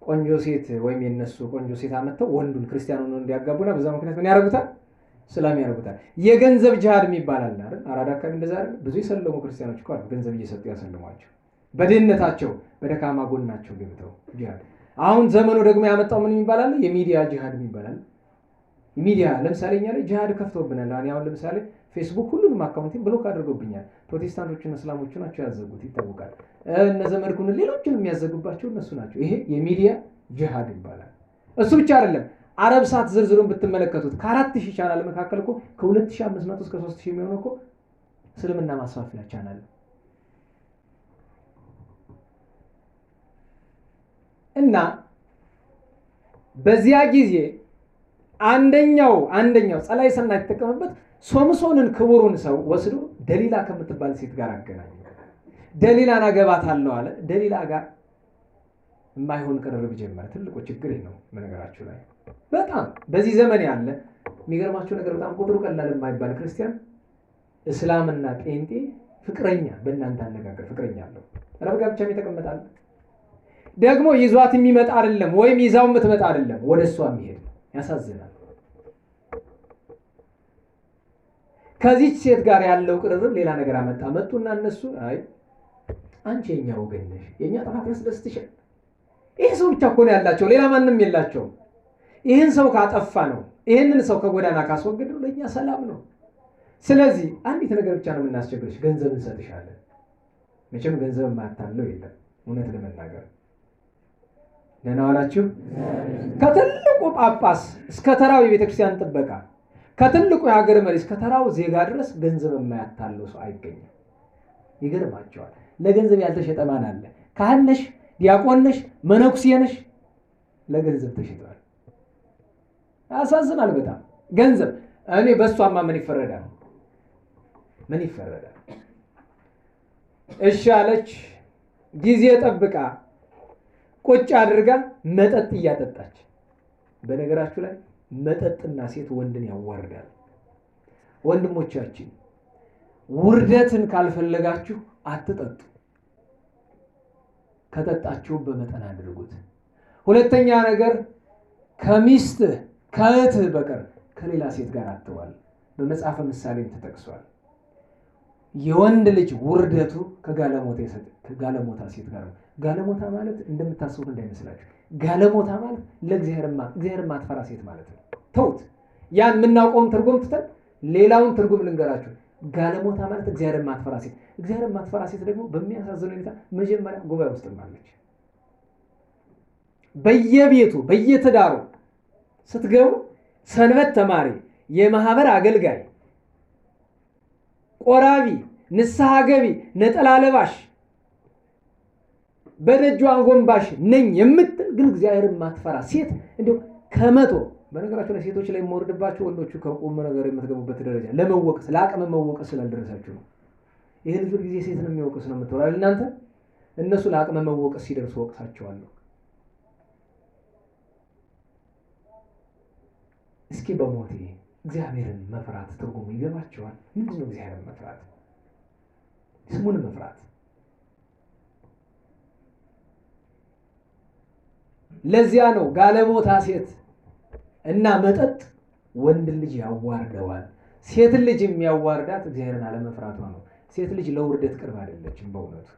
ቆንጆ ሴት ወይም የነሱ ቆንጆ ሴት አመጣው ወንዱን ክርስቲያኑን እንዲያጋቡና በዛ ምክንያት ምን ያደርጉታል? ሰላም ያደርጉታል። የገንዘብ ጂሃድ የሚባል አለ አይደል? አራዳ አካባቢ እንደዛ አይደል? ብዙ የሰለሙ ክርስቲያኖች እኮ ገንዘብ እየሰጡ ያሰልሟቸው በድህነታቸው በደካማ ጎናቸው ገብተው ጂሃድ። አሁን ዘመኑ ደግሞ ያመጣው ምን ይባላል? የሚዲያ ጂሃድ ይባላል። ሚዲያ ለምሳሌ እኛ ላይ ጂሃድ ከፍተውብናል። አሁን ለምሳሌ ፌስቡክ ሁሉንም አካውንቴን ብሎክ አድርገውብኛል። ፕሮቴስታንቶችና እስላሞቹ ናቸው ያዘጉት ይታወቃል። እነ ዘመድኩን ሌሎችንም የሚያዘጉባቸው እነሱ ናቸው። ይሄ የሚዲያ ጂሃድ ይባላል። እሱ ብቻ አይደለም። አረብ ሳት ዝርዝሩን ብትመለከቱት ከ4000 ቻናል መካከል እኮ ከ2500 እስከ 3000 የሚሆነው እኮ እስልምና ማስፋፊያ ቻናል እና በዚያ ጊዜ አንደኛው ጸላይ ሰናይ ተጠቀመበት ሶምሶንን ክቡሩን ሰው ወስዶ ደሊላ ከምትባል ሴት ጋር አገናኘ። ደሊላን አገባታለሁ አለ። ደሊላ ጋር የማይሆን ቅርርብ ጀመረ። ትልቁ ችግር ነው በነገራችሁ ላይ በጣም በዚህ ዘመን ያለ የሚገርማችሁ ነገር በጣም ቁጥሩ ቀላል የማይባል ክርስቲያን እስላምና ጴንጤ ፍቅረኛ በእናንተ አነጋገር ፍቅረኛ አለው። ረብጋ ብቻ የተቀመጣል ደግሞ ይዟት የሚመጣ አይደለም ወይም ይዛው የምትመጣ አይደለም ወደሷ የሚሄድ ያሳዝናል። ከዚህ ሴት ጋር ያለው ቅርርብ ሌላ ነገር አመጣ። መጡና እነሱ አይ አንቺ የኛ ወገን ነሽ የኛ ጥፋት ያስደስትሻል። ይሄ ሰው ብቻ እኮ ነው ያላቸው ሌላ ማንም የላቸው። ይሄን ሰው ካጠፋ ነው ይሄንን ሰው ከጎዳና ካስወገደው ለኛ ሰላም ነው። ስለዚህ አንዲት ነገር ብቻ ነው የምናስቸግርሽ፣ ገንዘብ እንሰጥሻለን። መቼም ገንዘብ ማታለው የለም እውነት ለመናገር ደህና ዋላችሁ። ከትልቁ ጳጳስ እስከ ተራው የቤተክርስቲያን ጥበቃ ከትልቁ የሀገር መሪ እስከ ተራው ዜጋ ድረስ ገንዘብ የማያታለው ሰው አይገኝም። ይገርማቸዋል። ለገንዘብ ያልተሸጠ ማን አለ? ካህን ነሽ፣ ዲያቆን ነሽ፣ መነኩሴ ነሽ፣ ለገንዘብ ተሸጠዋል። ያሳዝናል በጣም ገንዘብ። እኔ በሷማ ምን ይፈረዳል? ምን ይፈረዳል? እሺ አለች። ጊዜ ጠብቃ ቁጭ አድርጋ መጠጥ እያጠጣች። በነገራችሁ ላይ መጠጥና ሴት ወንድን ያዋርዳል። ወንድሞቻችን ውርደትን ካልፈለጋችሁ አትጠጡ። ከጠጣችሁ በመጠን አድርጉት። ሁለተኛ ነገር ከሚስትህ ከእህትህ በቀር ከሌላ ሴት ጋር አትዋል። በመጽሐፈ ምሳሌም ተጠቅሷል። የወንድ ልጅ ውርደቱ ከጋለሞታ ሴት ጋር ነው። ጋለሞታ ማለት እንደምታስቡት እንዳይመስላችሁ። ጋለሞታ ማለት ለእግዚአብሔር ማትፈራ ሴት ማለት ነው። ተውት፣ ያን የምናውቀውን ትርጉም ትተን ሌላውን ትርጉም ልንገራችሁ። ጋለሞታ ማለት እግዚአብሔር ማትፈራ ሴት። እግዚአብሔር ማትፈራ ሴት ደግሞ በሚያሳዝን ሁኔታ መጀመሪያ ጉባኤ ውስጥ ማለች። በየቤቱ በየትዳሩ ስትገቡ ሰንበት ተማሪ፣ የማህበር አገልጋይ፣ ቆራቢ፣ ንስሐ ገቢ፣ ነጠላ ለባሽ፣ በደጇ አንጎንባሽ ነኝ የምትል ግን እግዚአብሔር ማትፈራ ሴት እንዴ ከመቶ በነገራችሁ ላይ ሴቶች ላይ የምወርድባችሁ ወንዶቹ ከቆም ነገር የምትገቡበት ደረጃ ለመወቀስ ለአቅም መወቀስ ስላልደረሳችሁ ነው። ይሄ ልጅ ጊዜ ሴት ነው የሚወቀስ ነው የምትወራል እናንተ። እነሱ ለአቅም መወቀስ ሲደርሱ ወቅሳቸዋለሁ። እስኪ በሞቴ እግዚአብሔርን መፍራት ትርጉሙ ይገባቸዋል? ምንድን ነው እግዚአብሔርን መፍራት? ስሙን መፍራት። ለዚያ ነው ጋለሞታ ሴት እና መጠጥ ወንድ ልጅ ያዋርደዋል። ሴት ልጅ የሚያዋርዳት እግዚአብሔርን አለመፍራቷ ነው። ሴት ልጅ ለውርደት ቅርብ አይደለችም በእውነቱ።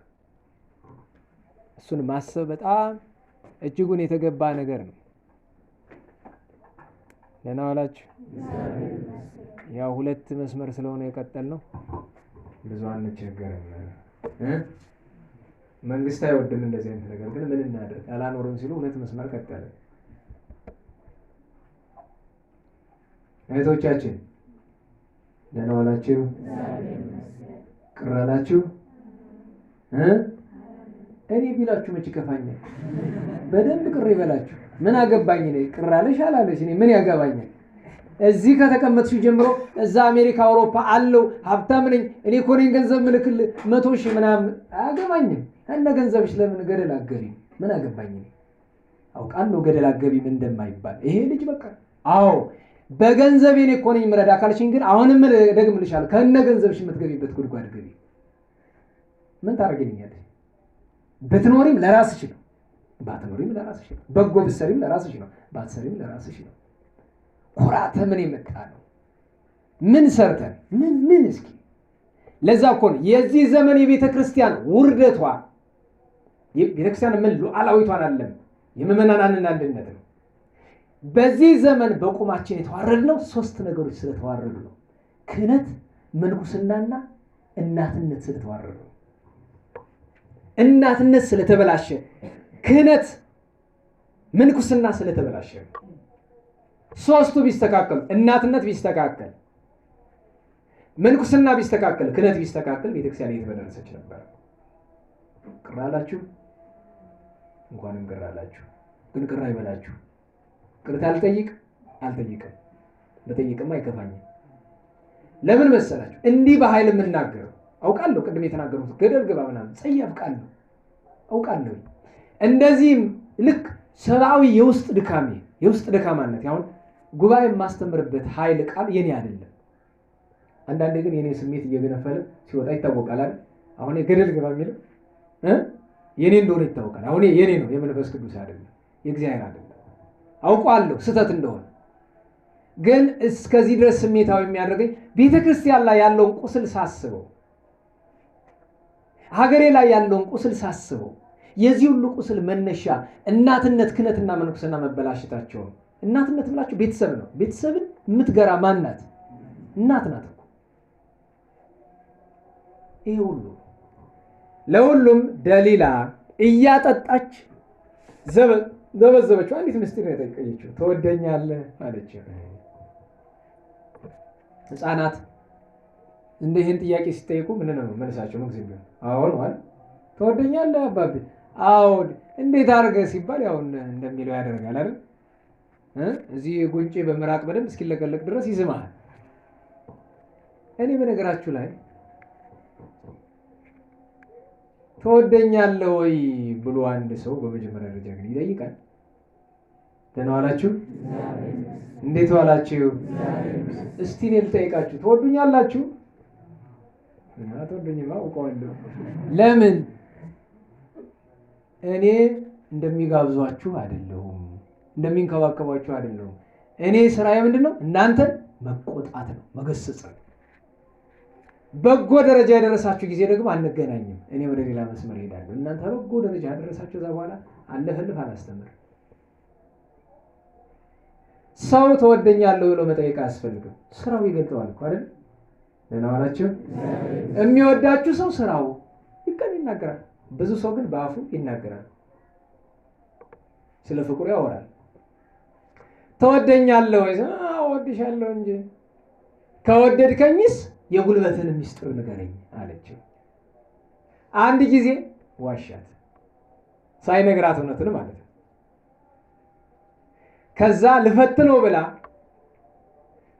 እሱን ማሰብ በጣም እጅጉን የተገባ ነገር ነው። ደህና ዋላችሁ። ያው ሁለት መስመር ስለሆነ የቀጠል ነው ብዙ አንቸገርም። መንግስት አይወድም እንደዚህ አይነት ነገር፣ ግን ምን እናድርግ አላኖርም ሲሉ ሁለት መስመር ቀጠለ። እህቶቻችን ደህና ዋላችሁ? ቅር አላችሁ? እኔ ቢላችሁ መች ከፋኛል? በደንብ ቅር ይበላችሁ። ምን አገባኝ እኔ ቅር አለሽ አላለሽ እኔ ምን ያገባኛል? እዚህ ከተቀመጥሽ ጀምሮ እዛ አሜሪካ አውሮፓ አለው ሀብታም ነኝ እኔ እኮ ነኝ ገንዘብ ምልክል 100,000 ምናምን አያገባኝም። እነ ገንዘብሽ ለምን ገደል አገቢ? ምን አገባኝ እኔ አውቃለሁ ገደል አገቢ ምን እንደማይባል። ይሄ ልጅ በቃ አዎ በገንዘብ እኔ እኮ ነኝ ምረዳ ካልሽኝ ግን አሁንም ደግምልሻለሁ ከነ ገንዘብሽ የምትገቢበት ጉድጓድ ገቢ። ምን ታረጋግኛለሽ? ብትኖሪም ለራስሽ ነው። ባትኖሪም ለራስሽ ነው። በጎ ብትሰሪም ለራስሽ ነው፣ ባትሰሪም ለራስሽ ነው። ኩራተ ምን የመጣ ነው? ምን ሰርተን ምን እስኪ ለዛ እኮ ነው የዚህ ዘመን የቤተ ክርስቲያን ውርደቷ። ቤተ ክርስቲያን ምን ሉዓላዊቷን አለም የምእመናንን አንድነት ነው። በዚህ ዘመን በቁማችን የተዋረድነው ሶስት ነገሮች ስለተዋረዱ ነው። ክህነት፣ ምንኩስናና እናትነት ስለተዋረዱ ነው። እናትነት ስለተበላሸ፣ ክህነት ምንኩስና ስለተበላሸ። ሶስቱ ቢስተካከሉ፣ እናትነት ቢስተካከል፣ ምንኩስና ቢስተካከል፣ ክህነት ቢስተካከል ቤተክርስቲያን የተበደረሰች ነበር። ቅር አላችሁ? እንኳንም ቅር አላችሁ። ግን ቅር አይበላችሁ። ቅርታ አልጠይቅም። በጠይቅም አይከፋኝም። ለምን መሰላችሁ? እንዲህ በኃይል የምናገረው አውቃለሁ። ቅድም የተናገሩት ገደል ግባ ምናምን ጸያፍ ቃል ነው አውቃለሁ። እንደዚህም ልክ ሰብአዊ የውስጥ ድካማነት አሁን ጉባኤ የማስተምርበት ኃይል ቃል የኔ አይደለም። አንዳንዴ ግን የኔ ስሜት እየገነፈለ ሲወጣ ይታወቃል አይደል? አሁን ገደል ግባ የሚለው የኔ እንደሆነ ይታወቃል። አሁን የኔ ነው፣ የመንፈስ ቅዱስ አይደለም፣ የእግዚአብሔር አይደለም። አውቃለሁ ስህተት እንደሆነ። ግን እስከዚህ ድረስ ስሜታዊ የሚያደርገኝ ቤተክርስቲያን ላይ ያለውን ቁስል ሳስበው፣ ሀገሬ ላይ ያለውን ቁስል ሳስበው፣ የዚህ ሁሉ ቁስል መነሻ እናትነት፣ ክህነትና ምንኩስና መበላሸታቸው ነው። እናትነት ብላችሁ ቤተሰብ ነው። ቤተሰብን የምትገራ ማን ናት? እናት ናት እኮ። ይሄ ሁሉ ለሁሉም ደሊላ እያጠጣች ዘበዘበችው። አንዲት ምስጢር ነው የጠየቀችው። ትወደኛለህ አለችው። ህፃናት እንደ ይህን ጥያቄ ሲጠይቁ ምን ነው መልሳቸው? ነው ጊዜ አሁን ማለት ትወደኛለህ አባቤ? አዎ። እንዴት አድርገህ ሲባል ያው እንደሚለው ያደርጋል አይደል? እዚህ ጉንጬ በምራቅ በደንብ እስኪለቀለቅ ድረስ ይስማል። እኔ በነገራችሁ ላይ ትወደኛለህ ወይ ብሎ አንድ ሰው በመጀመሪያ ደረጃ ግን ይጠይቃል። ደህና ዋላችሁ? እንዴት ዋላችሁ? እስቲ እኔ ልጠይቃችሁ፣ ትወዱኛላችሁ? አትወዱኝማ አውቀዋለሁ። ለምን? እኔ እንደሚጋብዟችሁ አይደለሁም፣ እንደሚንከባከቧችሁ አይደለሁም። እኔ ስራዬ ምንድን ነው? እናንተን መቆጣት ነው፣ መገሰጽ ነው። በጎ ደረጃ የደረሳችሁ ጊዜ ደግሞ አንገናኝም። እኔ ወደ ሌላ መስመር ሄዳለሁ። እናንተ በጎ ደረጃ ደረሳችሁ፣ እዛ በኋላ አለፈልፍ አላስተምር። ሰው ተወደኛለሁ ብሎ መጠየቅ አያስፈልግም። ስራው ይገልጠዋል እኮ አይደል? ደህና ዋላችሁ? የሚወዳችሁ ሰው ስራው ይናገራል። ብዙ ሰው ግን በአፉ ይናገራል፣ ስለ ፍቅሩ ያወራል። ተወደኛለህ ወይ? እወድሻለሁ እንጂ ከወደድከኝስ የጉልበትን ሚስጥር ንገረኝ አለችው። አንድ ጊዜ ዋሻት፣ ሳይነግራት እውነትን ማለት ነው። ከዛ ልፈትነው ብላ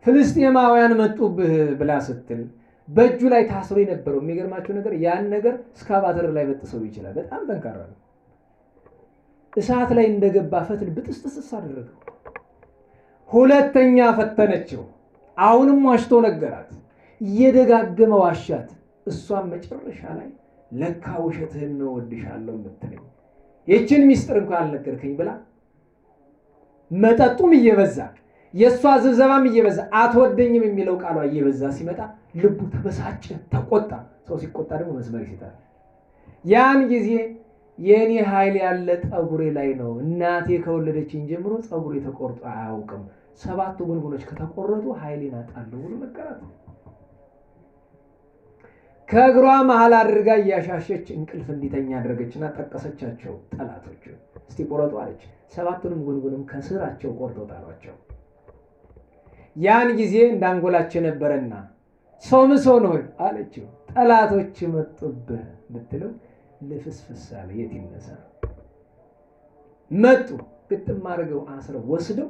ፍልስጤማውያን መጡብህ ብላ ስትል በእጁ ላይ ታስሮ የነበረው የሚገርማቸው ነገር ያን ነገር እስካቫተር ላይ በጥሰው ይችላል። በጣም ጠንካራ ነው። እሳት ላይ እንደገባ ፈትል ብጥስጥስ አደረገው። ሁለተኛ ፈተነችው። አሁንም ዋሽቶ ነገራት። እየደጋገመ ዋሻት። እሷም መጨረሻ ላይ ለካ ውሸትህን ነው ወድሻለሁ የምትለኝ ይህችን ሚስጥር እንኳን አልነገርከኝ ብላ መጠጡም እየበዛ የእሷ ዝብዘባም እየበዛ አትወደኝም የሚለው ቃሏ እየበዛ ሲመጣ ልቡ ተበሳጨ፣ ተቆጣ። ሰው ሲቆጣ ደግሞ መስመር ይስታል። ያን ጊዜ የኔ ኃይል ያለ ጠጉሬ ላይ ነው። እናቴ ከወለደችኝ ጀምሮ ጠጉሬ ተቆርጦ አያውቅም። 7 ጉንጉኖች ከተቆረጡ ኃይሌን አጣለሁ ብሎ መከራት። ከእግሯ መሃል አድርጋ እያሻሸች እንቅልፍ እንዲተኛ አደረገችና ጠቀሰቻቸው ጠላቶች። እስቲ ቆረጡ አለች። 7ቱንም ጉንጉንም ከስራቸው ቆርጠው ጣሏቸው። ያን ጊዜ እንዳንጎላቸው ነበረና ሶምሶን ሆይ አለችው፣ ጠላቶች መጡብህ ብትለው ልፍስፍስ አለ። የት ይነሳ? መጡ። ግጥም አድርገው አስረው ወስደው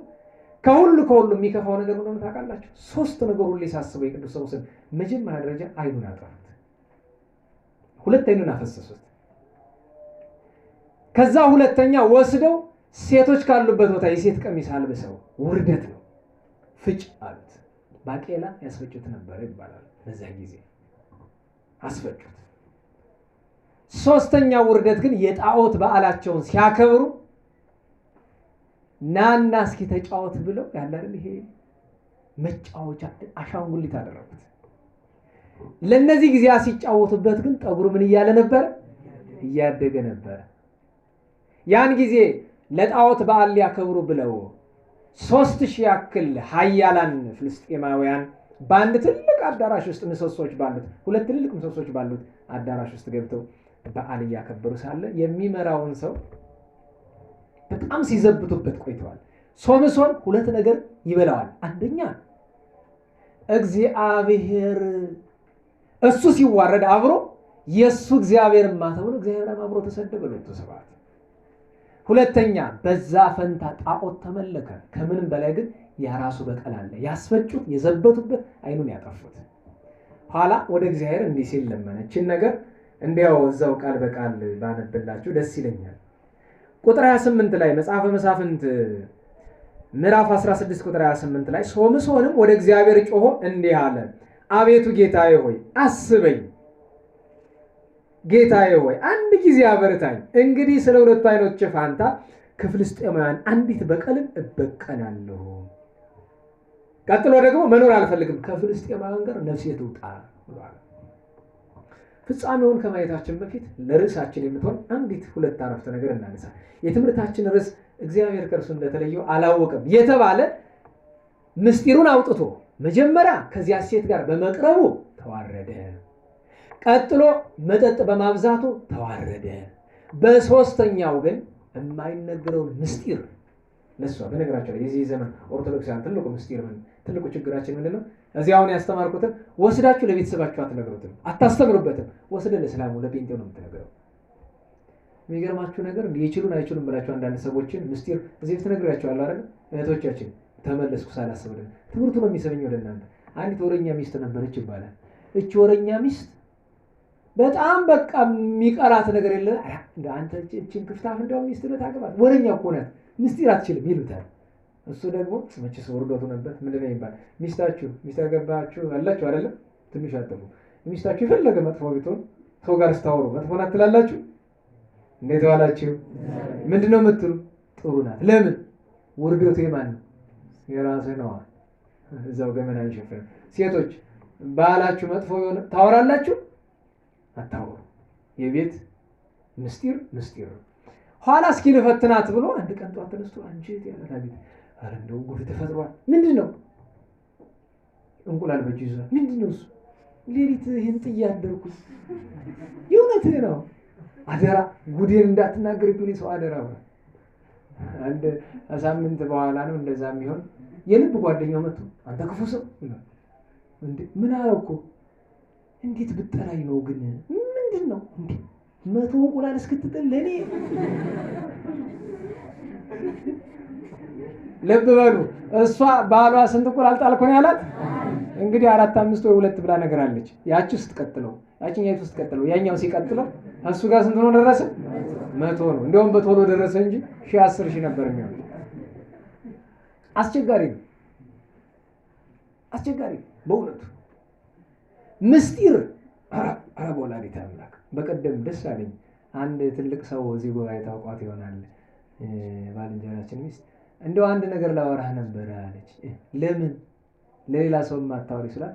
ከሁሉ የሚከፋው ነገር እንደሆነ ታውቃላችሁ? 3 ነገር ሁሌ ሳስበው የቅዱስ ሶምሶን መጀመሪያ ደረጃ አይኑን አጠፉት፣ 2 አይኑን አፈሰሱት። ከዛ ሁለተኛ ወስደው ሴቶች ካሉበት ቦታ የሴት ቀሚስ አልብሰው ውርደት ነው ፍጭ አሉት። ባቄላ ያስፈጩት ነበር ይባላል። በዛ ጊዜ አስፈጩት። 3ኛ ውርደት ግን የጣዖት በዓላቸውን ሲያከብሩ ናና እስኪ ተጫወት ብለው ያለ አይደል ይሄ መጫወቻ አሻንጉሊት አደረጉት። ለነዚህ ጊዜ ሲጫወቱበት ግን ጠጉሩ ምን እያለ ነበር? እያደገ ነበር። ያን ጊዜ ለጣዖት በዓል ሊያከብሩ ብለው 3000 ያክል ኃያላን ፍልስጤማውያን በአንድ ትልቅ አዳራሽ ውስጥ ምሰሶች ባሉት 2 ትልልቅ ምሰሶች ባሉት አዳራሽ ውስጥ ገብተው በዓል እያከበሩ ሳለ የሚመራውን ሰው በጣም ሲዘብቱበት ቆይተዋል። ሶምሶን 2 ነገር ይበላዋል። አንደኛ እግዚአብሔር እሱ ሲዋረድ አብሮ የሱ እግዚአብሔርማ ተብሎ እግዚአብሔር አብሮ ተሰደበ ለተሰባት። ሁለተኛ በዛ ፈንታ ጣዖት ተመለከ። ከምንም በላይ ግን ያራሱ በቀል አለ። ያስፈጩት፣ የዘበቱበት፣ አይኑን ያጠፉት። ኋላ ወደ እግዚአብሔር እንዲህ ሲል ለመነችን ነገር እንዲያው እዛው ቃል በቃል ባነብላችሁ ደስ ይለኛል። ቁጥር 28 ላይ መጽሐፈ መሳፍንት ምዕራፍ 16 ቁጥር 28 ላይ ሶምሶንም ወደ እግዚአብሔር ጮሆ እንዲህ አለ፣ አቤቱ ጌታዬ ሆይ አስበኝ፣ ጌታዬ ሆይ አንድ ጊዜ አበርታኝ። እንግዲህ ስለ 2 አይኖች ፋንታ ከፍልስጤማውያን አንዲት በቀልን እበቀላለሁ። ቀጥሎ ደግሞ መኖር አልፈልግም፣ ከፍልስጤማውያን ጋር ነፍሴ ትውጣ ብሏል። ፍጻሜውን ከማየታችን በፊት ለርዕሳችን የምትሆን አንዲት 2 አረፍተ ነገር እናነሳ። የትምህርታችን ርዕስ እግዚአብሔር ከእርሱ እንደተለየው አላወቀም የተባለ ምስጢሩን አውጥቶ መጀመሪያ ከዚያ ሴት ጋር በመቅረቡ ተዋረደ፣ ቀጥሎ መጠጥ በማብዛቱ ተዋረደ፣ በሶስተኛው ግን የማይነገረውን ምስጢር ለሷ። በነገራችን ላይ የዚህ ዘመን ኦርቶዶክሳውያን ትልቁ ምስጢር ትልቁ ችግራችን ምንድነው? እዚያውን ያስተማርኩትን ወስዳችሁ ለቤተሰባችሁ አትነግሩትም፣ አታስተምሩበትም። ወስደን ለእስላሙ ለጴንጤው ነው የምትነግረው። የሚገርማችሁ ነገር ይችሉን አይችሉም ብላችሁ አንዳንድ ሰዎችን ምስጢር እዚህ ትነግራችኋለሁ አይደል? እህቶቻችን ተመለስኩ ሳላስብልን ትምህርቱ ነው የሚሰበኝ ወደ እናንተ። አንዲት ወረኛ ሚስት ነበረች ይባላል። እቺ ወረኛ ሚስት በጣም በቃ የሚቀራት ነገር የለ። እንደ አንተ እቺን ክፍታፍ እንደው ሚስት ልታገባት ወረኛ እኮ ናት፣ ምስጢር አትችልም ይሉታል። እሱ ደግሞ መቼስ ወርዶቱ ነበር። ምንድን ነው የሚባል ሚስታችሁ ሚስት ያገባችሁ አላችሁ አይደለም? ትንሽ አጥቡ ሚስታችሁ የፈለገ መጥፎ ቢሆን ሰው ጋር ስታወሩ መጥፎ ናት ትላላችሁ? እንዴት ዋላችሁ? ምንድነው የምትሉ? ጥሩ ናት። ለምን? ውርደቱ የማን ነው? የራስህ ነው። እዛው ገመና ይሸፈን። ሴቶች ባላችሁ መጥፎ የሆነ ታወራላችሁ? አታወሩ። የቤት ምስጢር ምስጢር ነው። ኋላ እስኪ ልፈትናት ብሎ አንድ ቀን ጧት ተነስቶ አንቺ ያለታ ቤት አረ እንደው ጉድ ተፈጥሯል። ምንድነው? እንቁላል በእጁ ይዟል። ምንድነው እሱ? ሌሊት ይሄን ጥዬ አደርኩ። የእውነትህ ነው። አደራ ጉዴን እንዳትናገርብኝ ሰው አደራ። አንድ ሳምንት በኋላ ነው እንደዛ የሚሆን የልብ ጓደኛው መጥቶ አንተ ክፉ ሰው ይላል። እንዴ ምን አረኩ? እንዴት ብጠራኝ ነው ግን? ምንድነው እንዴ 100 እንቁላል እስክትጥል ለኔ? ልብ በሉ። እሷ ባሏ ስንት እንቁላል ጣልኩ ነው ያላት? እንግዲህ 4 5 ወይ 2 ብላ ነገር አለች። ያቺ ስትቀጥለው ያቺኛይቱ ስትቀጥለው ያኛው ሲቀጥለው እሱ ጋር ስንት ነው ደረሰ? 100 ነው። እንደውም በቶሎ ደረሰ እንጂ 10 ሺህ ነበር የሚሆነው። አስቸጋሪ ነው፣ አስቸጋሪ በእውነቱ ምስጢር። አረ ወላዲተ አምላክ በቀደም ደስ አለኝ። አንድ ትልቅ ሰው እዚህ ጉባኤ ታውቋት ይሆናል ባልንጀራችን ሚስት እንደው አንድ ነገር ላወራህ ነበር አለች። ለምን ለሌላ ሰው ማታወሪ ስላት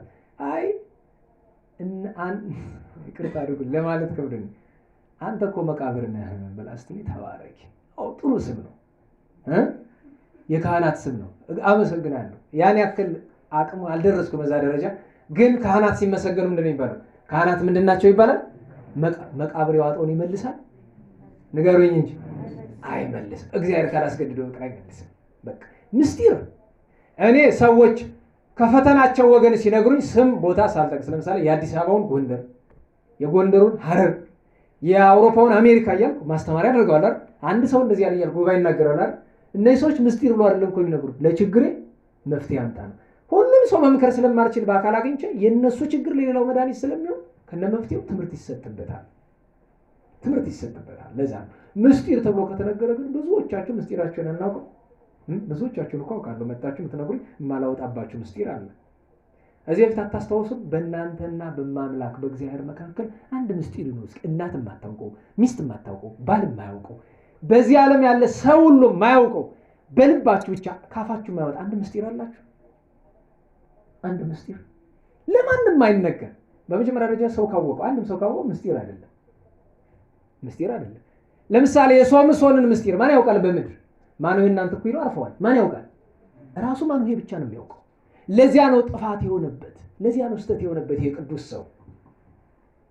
አይ ይቅርታ አድርጉልኝ ለማለት ከብደኝ አንተ እኮ መቃብር ነህ በላስቲ ተባረኪ። ጥሩ ስም ነው፣ የካህናት ስም ነው። አመሰግናለሁ። ያን ያክል አቅሙ አልደረስኩም በዛ ደረጃ። ግን ካህናት ሲመሰገኑ ምንድነው የሚባለው? ካህናት ምንድናቸው ይባላል? መቃብር ያዋጣውን ይመልሳል። ንገሩኝ እንጂ አይመልስም። እግዚአብሔር ካላስገድደው አይመልስም። በቃ ምስጢር። እኔ ሰዎች ከፈተናቸው ወገን ሲነግሩኝ ስም ቦታ ሳልጠቅስ፣ ለምሳሌ የአዲስ አበባውን ጎንደር፣ የጎንደሩን ሐረር፣ የአውሮፓውን አሜሪካ እያልኩ ማስተማሪያ አድርገዋል አይደል? አንድ ሰው እንደዚህ ያለ እያልኩ ጉባኤ ይናገራል አይደል? እነዚህ ሰዎች ምስጢር ብሎ አይደለም እኮ የሚነግሩት፣ ለችግሬ መፍትሄ አምጣ ነው። ሁሉም ሰው መምከር ስለማልችል በአካል አግኝቼ የነሱ ችግር ለሌላው መድኃኒት ስለሚሆን ከነ መፍትሄው ትምህርት ይሰጥበታል፣ ትምህርት ይሰጥበታል። ለዛ ነው ምስጢር ተብሎ ከተነገረ ግን ብዙዎቻችሁ ምስጢራችሁን አናውቅም። ብዙዎቻችሁን እኮ አውቃለሁ መጣችሁ የምትነግሩኝ የማላወጣባችሁ ምስጢር አለ። እዚህ በፊት አታስታውሱም? በእናንተና በማምላክ በእግዚአብሔር መካከል አንድ ምስጢር ነው። እስኪ እናት የማታውቀው፣ ሚስት የማታውቀው፣ ባል የማያውቀው፣ በዚህ ዓለም ያለ ሰው ሁሉ የማያውቀው በልባችሁ ብቻ ካፋችሁ የማይወጣ አንድ ምስጢር አላችሁ? አንድ ምስጢር ለማንም አይነገር። በመጀመሪያ ደረጃ ሰው ካወቀው፣ አንድም ሰው ካወቀው ምስጢር አይደለም፣ ምስጢር አይደለም። ለምሳሌ የሶምሶንን ምስጢር ማን ያውቃል? በምድር ማነው እናንተ እኮ ይሉ አርፈዋል። ማን ያውቃል? ራሱ ማነው? ይሄ ብቻ ነው የሚያውቀው። ለዚያ ነው ጥፋት የሆነበት፣ ለዚያ ነው ስህተት የሆነበት። ይሄ ቅዱስ ሰው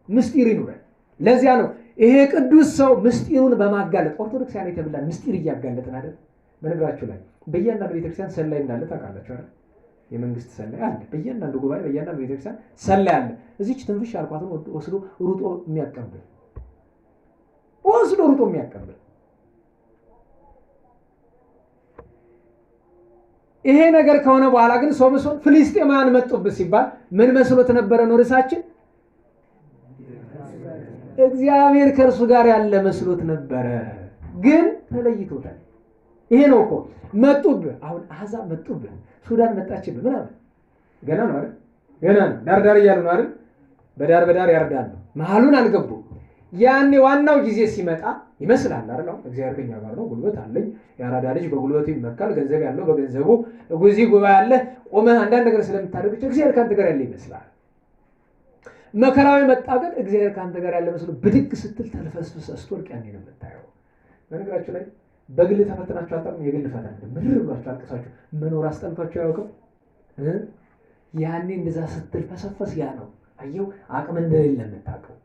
ምስጢር ይኑረን። ለዚያ ነው ይሄ ቅዱስ ሰው ምስጢሩን በማጋለጥ ኦርቶዶክሳውያን የተብላን ምስጢር እያጋለጥን አይደል? በነገራችሁ ላይ በእያንዳንዱ ቤተክርስቲያን ሰላይ እንዳለ ታውቃላችሁ አይደል? የመንግስት ሰላይ አለ። በእያንዳንዱ ጉባኤ በእያንዳንዱ ቤተክርስቲያን ሰላይ አለ። እዚች ትንፍሽ ያልኳትን ወስዶ ሩጦ የሚያቀብል ሩጦ የሚያቀብል ይሄ ነገር ከሆነ በኋላ ግን ሶምሶን ፍልስጤማውያን መጡበት ሲባል ምን መስሎት ነበረ ነው ርዕሳችን? እግዚአብሔር ከእርሱ ጋር ያለ መስሎት ነበረ፣ ግን ተለይቶታል። ይሄ ነው እኮ መጡብህ። አሁን አሕዛብ መጡብህ፣ ሱዳን መጣችብህ ምናምን ገና ነው አይደል? ገና ነው። ዳር እያሉ ነው አይደል? በዳር ያርዳሉ። መሀሉን አልገቡም። ያኔ ዋናው ጊዜ ሲመጣ ይመስላል አይደል? እግዚአብሔር ከኛ ጋር ነው፣ ጉልበት አለኝ፣ የአራዳ ልጅ በጉልበቱ ይመካል፣ ገንዘብ ያለው በገንዘቡ፣ እዚህ ጉባኤ ያለ ቆመህ አንዳንድ ነገር ስለምታደርግ ብቻ እግዚአብሔር ካንተ ጋር ያለ ይመስላል። መከራዊ መጣ ግን እግዚአብሔር ካንተ ጋር ያለ መስሎ ብድግ ስትል ተልፈስፍስ ስትወድቅ ያኔ ነው የምታየው። በነገራችሁ ላይ በግል ተፈትናችሁ አጣም የግል ፈተና ምድር ብላችሁ አልቅሳችሁ መኖር አስጠንቷችሁ ያውቀው ያኔ እንደዛ ስትል ፈሰፈስ ያ ነው አየው አቅም እንደሌለ የምታውቀው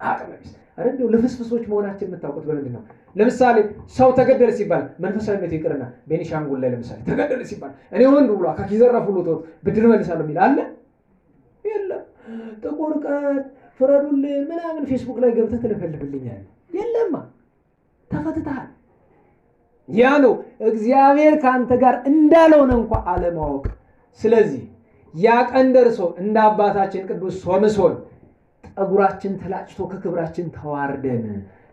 አቅም ቢስ አይደል? ለፍስፍሶች መሆናችን የምታውቁት በምንድን ነው? ለምሳሌ ሰው ተገደለ ሲባል መንፈሳዊነት ይቅርና ቤኒሻንጉል ላይ ለምሳሌ ተገደለ ሲባል እኔ ወንድ ብሎ አካኪ ዘራፍ ብሎ ተወት ብድር መልሳለሁ የሚል አለ የለም። ጥቁር ቀን ፍረዱልን ምናምን ፌስቡክ ላይ ገብተህ ትለፈልፍልኛል የለማ ተፈትተሃል። ያ ነው እግዚአብሔር ከአንተ ጋር እንዳልሆነ እንኳን አለማወቅ። ስለዚህ ያ ቀን ደርሶ እንደ አባታችን ቅዱስ ሶምሶን ጠጉራችን ተላጭቶ ከክብራችን ተዋርደን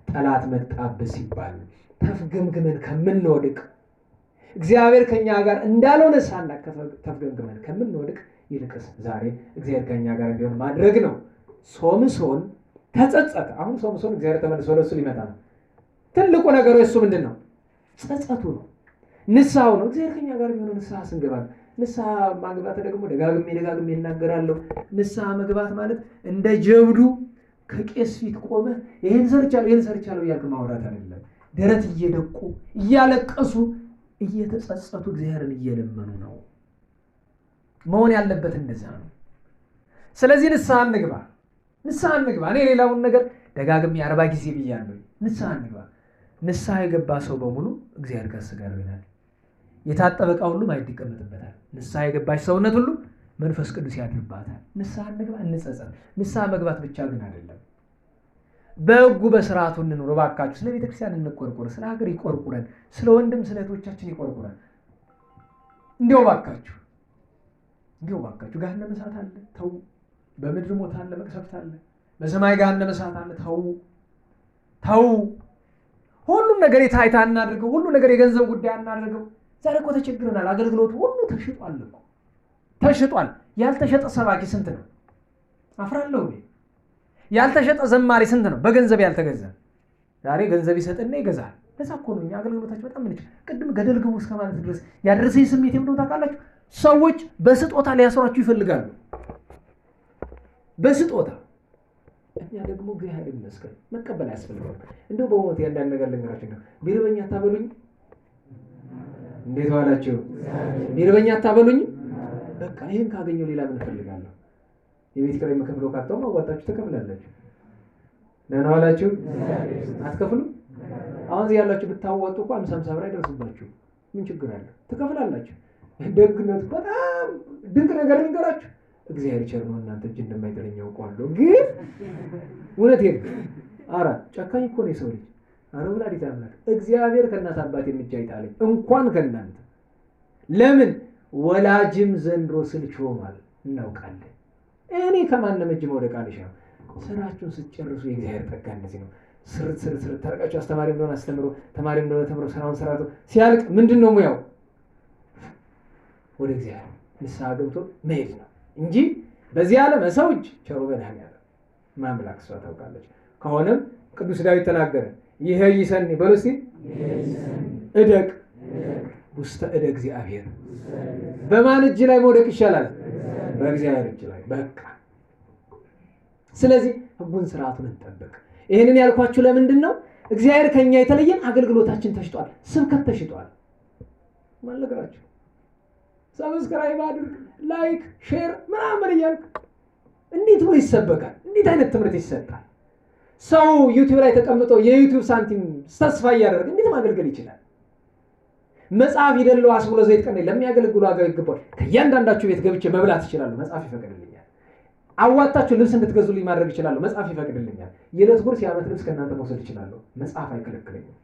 ጠላት መጣብህ ሲባል ተፍገምግመን ከምንወድቅ እግዚአብሔር ከኛ ጋር እንዳልሆነ ሳናቅ ተፍገምግመን ከምንወድቅ ይልቅስ ዛሬ እግዚአብሔር ከኛ ጋር እንዲሆን ማድረግ ነው። ሶምሶን ተጸጸተ። አሁን ሶምሶን እግዚአብሔር ተመልሶ ለሱ ሊመጣ ነው። ትልቁ ነገሩ እሱ ምንድን ነው? ጸጸቱ ነው፣ ንስሐው ነው። እግዚአብሔር ከኛ ጋር የሚሆነው ንስሐ ስንገባ ነው። ንስሐ ማግባት ደግሞ ደጋግሜ እናገራለሁ። ንስሐ መግባት ማለት እንደ ጀብዱ ከቄስ ፊት ቆመህ ይሄን ሰርቻለሁ እያልክ ማውራት አይደለም። ደረት እየደቁ እያለቀሱ እየተጸጸቱ እግዚአብሔርን እየለመኑ ነው መሆን ያለበት። እንደዛ ነው። ስለዚህ ንስሐ እንግባ። እኔ ሌላውን ነገር ደጋግሜ 40 ጊዜ ብያለሁ። ንስሐ እንግባ። ንስሐ የገባ ሰው በሙሉ እግዚአብሔር ከእሱ ጋር ይሆናል። የታጠበ ዕቃ ሁሉ ማየት ይቀመጥበታል። ንስሐ የገባች ሰውነት ሁሉ መንፈስ ቅዱስ ያድርባታል። ንስሐ እንግባ፣ እንጸጸት። ንስሐ መግባት ብቻ ግን አይደለም፣ በሕጉ በስርዓቱ እንኑር። እባካችሁ ስለ ቤተክርስቲያን እንቆርቁር፣ ስለ ሀገር ይቆርቁረን፣ ስለ ወንድም ስለ እህቶቻችን ይቆርቁረን። እንዲያው እባካችሁ ገሃነመ እሳት አለ፣ ተው። በምድር ሞት አለ፣ መቅሰፍት አለ፣ በሰማይ ገሃነመ እሳት አለ፣ ተው። ሁሉም ነገር የታይታ እናድርገው፣ ሁሉ ነገር የገንዘብ ጉዳይ እናድርገው። ዛሬ እኮ ተቸግረናል። አገልግሎቱ ሁሉ ተሽጧል። ያልተሸጠ ሰባኪ ስንት ነው? አፍራለሁ። ያልተሸጠ ዘማሪ ስንት ነው? በገንዘብ ያልተገዛ። ዛሬ ገንዘብ ይሰጥና ይገዛል። ለዛ እኮ ነው እኛ አገልግሎታችን በጣም ምንጭ ቅድም ገደል ግቡ እስከ ማለት ድረስ ያደረሰኝ ስሜት የምንሆን ታውቃላችሁ። ሰዎች በስጦታ ሊያስሯችሁ ይፈልጋሉ፣ በስጦታ። እኛ ደግሞ እግዚአብሔር ይመስገን መቀበል ያስፈልጋል። እንደው በእውነት ያንዳንድ ነገር ልንገራችሁ ነው። ቢርበኛ አታበሉኝ፣ እንዴት ዋላችሁ? ቢርበኛ አታበሉኝ። በቃ ይሄን ካገኘው ሌላ ምን እፈልጋለሁ? የቤት ኪራይ መከፍለው ካጣው አዋጣችሁ ተከፍላላችሁ። ደህና ዋላችሁ? አትከፍሉም? አሁን እዚህ ያላችሁ ብታዋጡ እኮ 50 ብር አይደርስባችሁ። ምን ችግር አለ? ትከፍላላችሁ። ደግነቱ በጣም ድንቅ ነገር ልንገራችሁ። እግዚአብሔር ቸር ነው። እናንተ እጅ እንደማይጥለኝ አውቀዋለሁ። ግን እውነቴን ኧረ ጨካኝ እኮ ነው የሰው ልጅ። ኧረ ወላዲተ አምላክ እግዚአብሔር ከእናት አባት እጅ አይጣለኝ እንኳን ከእናንተ። ለምን ወላጅም ዘንድሮ ስልች ሆኗል እናውቃለን። እኔ ከማንም እጅ መውደቅ አልሻም። ስራችሁን ስትጨርሱ የእግዚአብሔር ጸጋ እንደዚህ ነው። ስር ተረቃችሁ አስተማሪ እንደሆነ አስተምሮ፣ ተማሪ እንደሆነ ተምሮ፣ ስራውን ሰርቶ ሲያልቅ ምንድን ነው ሙያው? ወደ እግዚአብሔር ንስሐ ገብቶ መሄድ ነው እንጂ በዚህ ዓለም ሰው እጅ ቸሩ መድኃኒዓለም ማምላክ እሷ ታውቃለች። ከሆነም ቅዱስ ዳዊት ተናገረ። ይሄ ይሰኒ በሉ እስኪ እደቅ ውስተ እደ እግዚአብሔር። በማን እጅ ላይ መውደቅ ይሻላል? በእግዚአብሔር እጅ ላይ። በቃ ስለዚህ ሕጉን ስርዓቱን እንጠብቅ። ይህንን ያልኳችሁ ለምንድን ነው? እግዚአብሔር ከኛ የተለየን አገልግሎታችን ተሽጧል፣ ስብከት ተሽጧል። ማለግራችሁ ሰብስክራይብ አድርግ፣ ላይክ፣ ሼር ምናምን እያልክ እንዴት ብሎ ይሰበካል? እንዴት አይነት ትምህርት ይሰጣል? ሰው ዩቲዩብ ላይ ተቀምጦ የዩቲዩብ ሳንቲም ተስፋ እያደረገ እንዴት ማገልገል ይችላል? መጽሐፍ ይደለው አስብሎ ዘይት ቀን ለሚያገለግሉ አገልግሎት ከእያንዳንዳችሁ ቤት ገብቼ መብላት ይችላል፣ መጽሐፍ ይፈቅድልኛል። አዋጣችሁ ልብስ እንድትገዙልኝ ማድረግ ይችላል፣ መጽሐፍ ይፈቅድልኛል። የዕለት ጉርስ የዓመት ልብስ ከእናንተ መውሰድ ይችላል፣ መጽሐፍ አይከለክለኝም።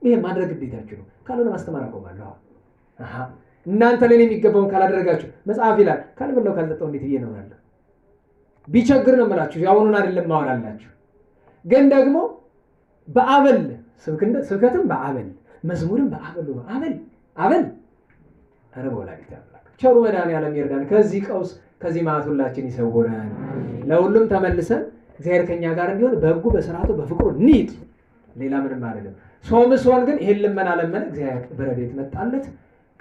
ይሄ ማድረግ ግዴታችሁ ነው። ካልሆነ ማስተማር አቆማለሁ። እናንተ ላይ የሚገባውን ካላደረጋችሁ መጽሐፍ ይላል ካልበላው ካልጠጣው እንዴት ብዬ ነው ማለት ቢቸግር ነው የምላችሁ። ያውኑን አይደለም ማወራላችሁ። ግን ደግሞ በአበል ስብከትም በአበል መዝሙርም በአበል ነው። አበል አረብ ወላዲተ አምላክ ቸሩ መድኃኔዓለም ይርዳን። ከዚህ ቀውስ ከዚህ ማት ሁላችን ይሰውረን። ለሁሉም ተመልሰን እግዚአብሔር ከኛ ጋር እንዲሆን በሕጉ በሥርዓቱ በፍቅሩ እንሂድ። ሌላ ምንም አይደለም። ሶምሶን ግን ይሄን ልመና ለመነ፣ እግዚአብሔር በረድኤት መጣለት።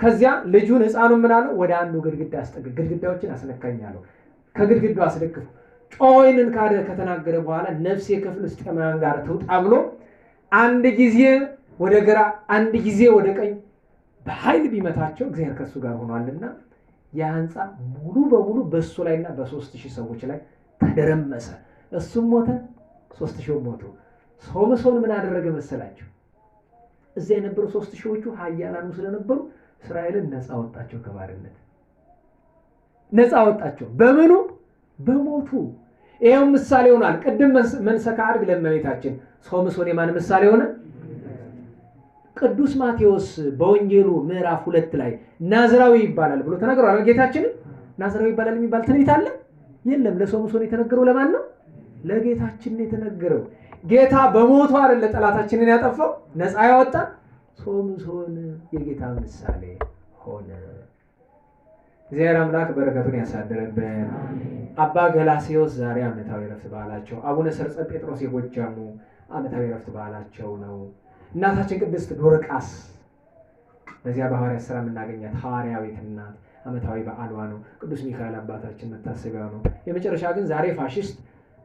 ከዚያ ልጁን ሕፃኑን ምን አለው? ወደ አንዱ ግድግዳ አስጠግግ፣ ግድግዳዎችን አስነካኛለሁ፣ ከግድግዳው አስደግፉ። ጮይንን ካደ ከተናገረ በኋላ ነፍሴ ከፍልስጥኤማውያን ጋር ትውጣ ብሎ አንድ ጊዜ ወደ ግራ አንድ ጊዜ ወደ ቀኝ በኃይል ቢመታቸው እግዚአብሔር ከሱ ጋር ሆኗልና ያ ሕንፃ ሙሉ በሙሉ በሱ ላይና በ3000 ሰዎች ላይ ተደረመሰ። እሱም ሞተ፣ 3000 ሞቱ። ሶምሶን ምን አደረገ መሰላቸው? እዚያ የነበሩ 3000ዎቹ ኃያላኑ ስለነበሩ እስራኤልን ነፃ ወጣቸው፣ ከባርነት ነፃ ወጣቸው። በምኑ? በሞቱ። ይሄው ምሳሌ ሆኗል። ቅድም መንሰካ አድርግ ለእመቤታችን ሶምሶን የማን ምሳሌ ሆነ? ቅዱስ ማቴዎስ በወንጌሉ ምዕራፍ 2 ላይ ናዝራዊ ይባላል ብሎ ተናግሯል። ጌታችን ናዝራዊ ይባላል የሚባል ትንቢት አለ? የለም። ለሶምሶን የተነገረው ለማን ነው? ለጌታችን ነው የተነገረው። ጌታ በሞቱ አይደለ ጠላታችንን ያጠፋው ነፃ ያወጣ። ሶምሶን የጌታ ምሳሌ ሆነ። እግዚአብሔር አምላክ በረከቱን ያሳደረብን። አባ ገላስዮስ ዛሬ ዓመታዊ ረፍት በዓላቸው፣ አቡነ ሰርጸ ጴጥሮስ የጎጃሙ ዓመታዊ ረፍት በዓላቸው ነው። እናታችን ቅድስት ዶርቃስ በዚያ በሐዋርያት ሥራ የምናገኛት ሐዋርያዊት እናት ዓመታዊ በዓሏ ነው። ቅዱስ ሚካኤል አባታችን መታሰቢያው ነው። የመጨረሻ ግን ዛሬ ፋሽስት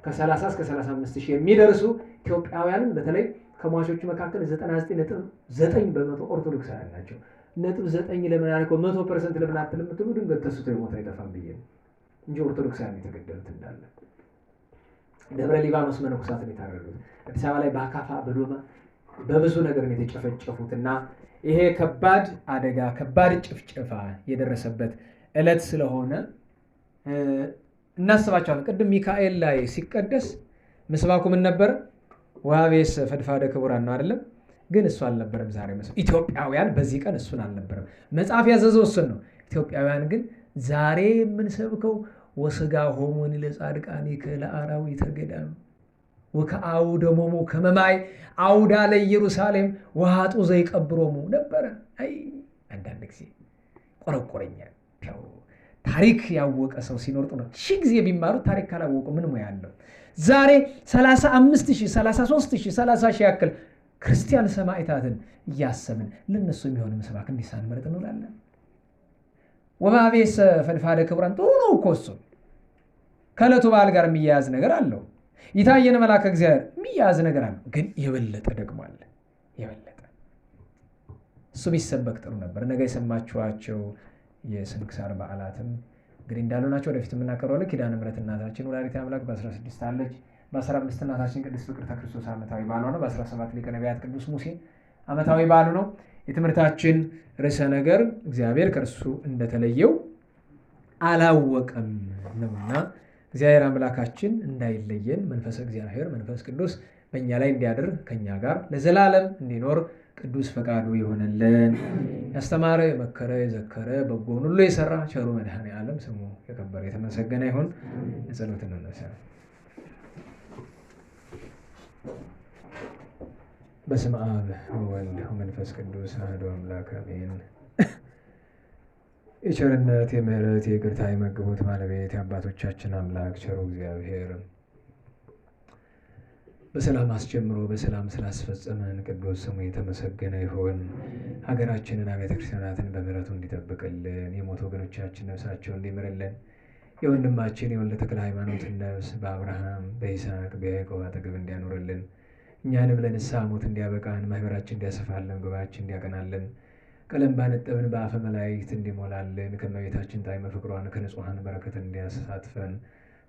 ከ30 እስከ 35 ሺህ የሚደርሱ ኢትዮጵያውያንን በተለይ ከሟቾቹ መካከል 99.9% ኦርቶዶክሳውያን ናቸው። 9 ለምን አልከው 100% ለምን አትልም የምትሉ ድንገት ተስቶ የሞተ አይጠፋም ብዬ ነው እንጂ ኦርቶዶክሳውያን የተገደሉት እንዳለ ደብረ ሊባኖስ መነኮሳትን የታረዱት፣ አዲስ አበባ ላይ በአካፋ በዶማ በብዙ ነገር ነው የተጨፈጨፉትና ይሄ ከባድ አደጋ ከባድ ጭፍጨፋ የደረሰበት ዕለት ስለሆነ እናስባቸዋለን። ቅድም ሚካኤል ላይ ሲቀደስ ምስባኩ ምን ነበር? ወሀቤስ ፈድፋደ ክቡራን ነው አይደለም? ግን እሱ አልነበረም። ዛሬ ኢትዮጵያውያን በዚህ ቀን እሱን አልነበረም። መጽሐፍ ያዘዘው እሱን ነው። ኢትዮጵያውያን ግን ዛሬ የምንሰብከው ወስጋ ሆሞን ለጻድቃኒከ ለአራዊተ ገዳም ወከአው ደሞሙ ከመማይ አውዳ ለኢየሩሳሌም ወሃጡ ዘይቀብሮሙ ነበረ። አይ አንዳንድ ጊዜ ቆረቆረኛል። ታሪክ ያወቀ ሰው ሲኖር ጥሩ ነው። ሺህ ጊዜ ቢማሩት ታሪክ ካላወቁ ምን ሙያ አለው? ዛሬ 35,000 33,000 30,000 ያክል ክርስቲያን ሰማዕታትን እያሰብን ለነሱ የሚሆን ምስባክ እንዲሳን መረጥ እንውላለን። ወባቤስ ፈድፋደ ክቡራን ጥሩ ነው እኮ እሱ ከዕለቱ በዓል ጋር የሚያያዝ ነገር አለው። ይታየን መልአከ እግዚአብሔር የሚያያዝ ነገር አለው። ግን የበለጠ ደግሞ አለ። የበለጠ እሱ ቢሰበክ ጥሩ ነበር። ነገ የሰማችኋቸው የስንክሳር በዓላትም እንግዲህ እንዳሉ ናቸው። ወደፊት የምናከብረው ኪዳነ ምሕረት እናታችን ወላዲተ አምላክ በ16 አለች። በ15 እናታችን ቅድስት ፍቅርተ ክርስቶስ ዓመታዊ በዓሏ ነው። በ17 ሊቀ ነቢያት ቅዱስ ሙሴ ዓመታዊ በዓሉ ነው። የትምህርታችን ርዕሰ ነገር እግዚአብሔር ከእርሱ እንደተለየው አላወቀም ነውና እግዚአብሔር አምላካችን እንዳይለየን መንፈስ እግዚአብሔር መንፈስ ቅዱስ በእኛ ላይ እንዲያድር ከእኛ ጋር ለዘላለም እንዲኖር ቅዱስ ፈቃዱ ይሆነልን። ያስተማረ የመከረ የዘከረ በጎን ሁሉ የሰራ ቸሩ መድኃኔዓለም ስሙ የከበረ የተመሰገነ ይሁን። የጸሎት እንነሳ። በስመ አብ ወወልድ ወመንፈስ ቅዱስ አሐዱ አምላክ አሜን። የቸርነት የምሕረት የይቅርታ የመግቦት ባለቤት የአባቶቻችን አምላክ ቸሩ እግዚአብሔር በሰላም አስጀምሮ በሰላም ስላስፈጸመን ቅዱስ ስሙ የተመሰገነ ይሁን። ሀገራችንን አብያተ ክርስቲያናትን በምሕረቱ እንዲጠብቅልን የሞቱ ወገኖቻችን ነፍሳቸውን እንዲምርልን የወንድማችን የወልደ ተክለ ሃይማኖትን ነፍስ በአብርሃም በይስሐቅ በያዕቆብ አጠገብ እንዲያኖርልን እኛንም ለንስሐ ሞት እንዲያበቃን ማህበራችን እንዲያሰፋልን ጉባኤያችን እንዲያቀናልን ቀለም ባነጠብን በአፈ መላእክት እንዲሞላልን ከእመቤታችን ጣዕመ ፍቅሯን ከንጹሐን በረከትን እንዲያሳትፈን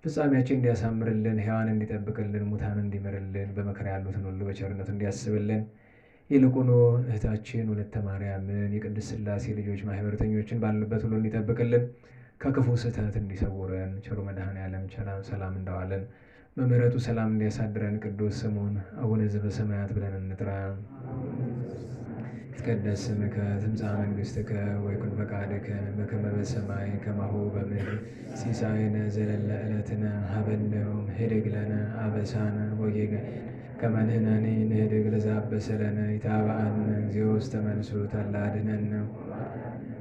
ፍጻሜያችን እንዲያሳምርልን ሕያዋን እንዲጠብቅልን ሙታን እንዲምርልን በመከራ ያሉትን ሁሉ በቸርነቱ እንዲያስብልን ይልቁኑ እህታችን ወለተ ማርያምን የቅድስት ሥላሴ ልጆች ማህበረተኞችን ባሉበት ሁሉ እንዲጠብቅልን ከክፉ ስህተት እንዲሰውረን ቸሩ መድኃኔዓለም ሰላም እንዳዋለን በምሕረቱ ሰላም እንዲያሳድረን ቅዱስ ስሙን አቡነ ዘበሰማያት ብለን እንጥራ። ይትቀደስ ስምከ ትምጻእ መንግሥትከ ወይኩን ፈቃድከ በከመ በሰማይ ከማሁ በምድር ሲሳየነ ዘለለ ዕለትነ ሀበነ ዮም ኅድግ ለነ አበሳነ ወጌጋየነ ከመ ንሕነኒ ንኅድግ ለዘአበሰ ለነ ኢታብአነ እግዚኦ ውስተ መንሱት አላ አድኅነነ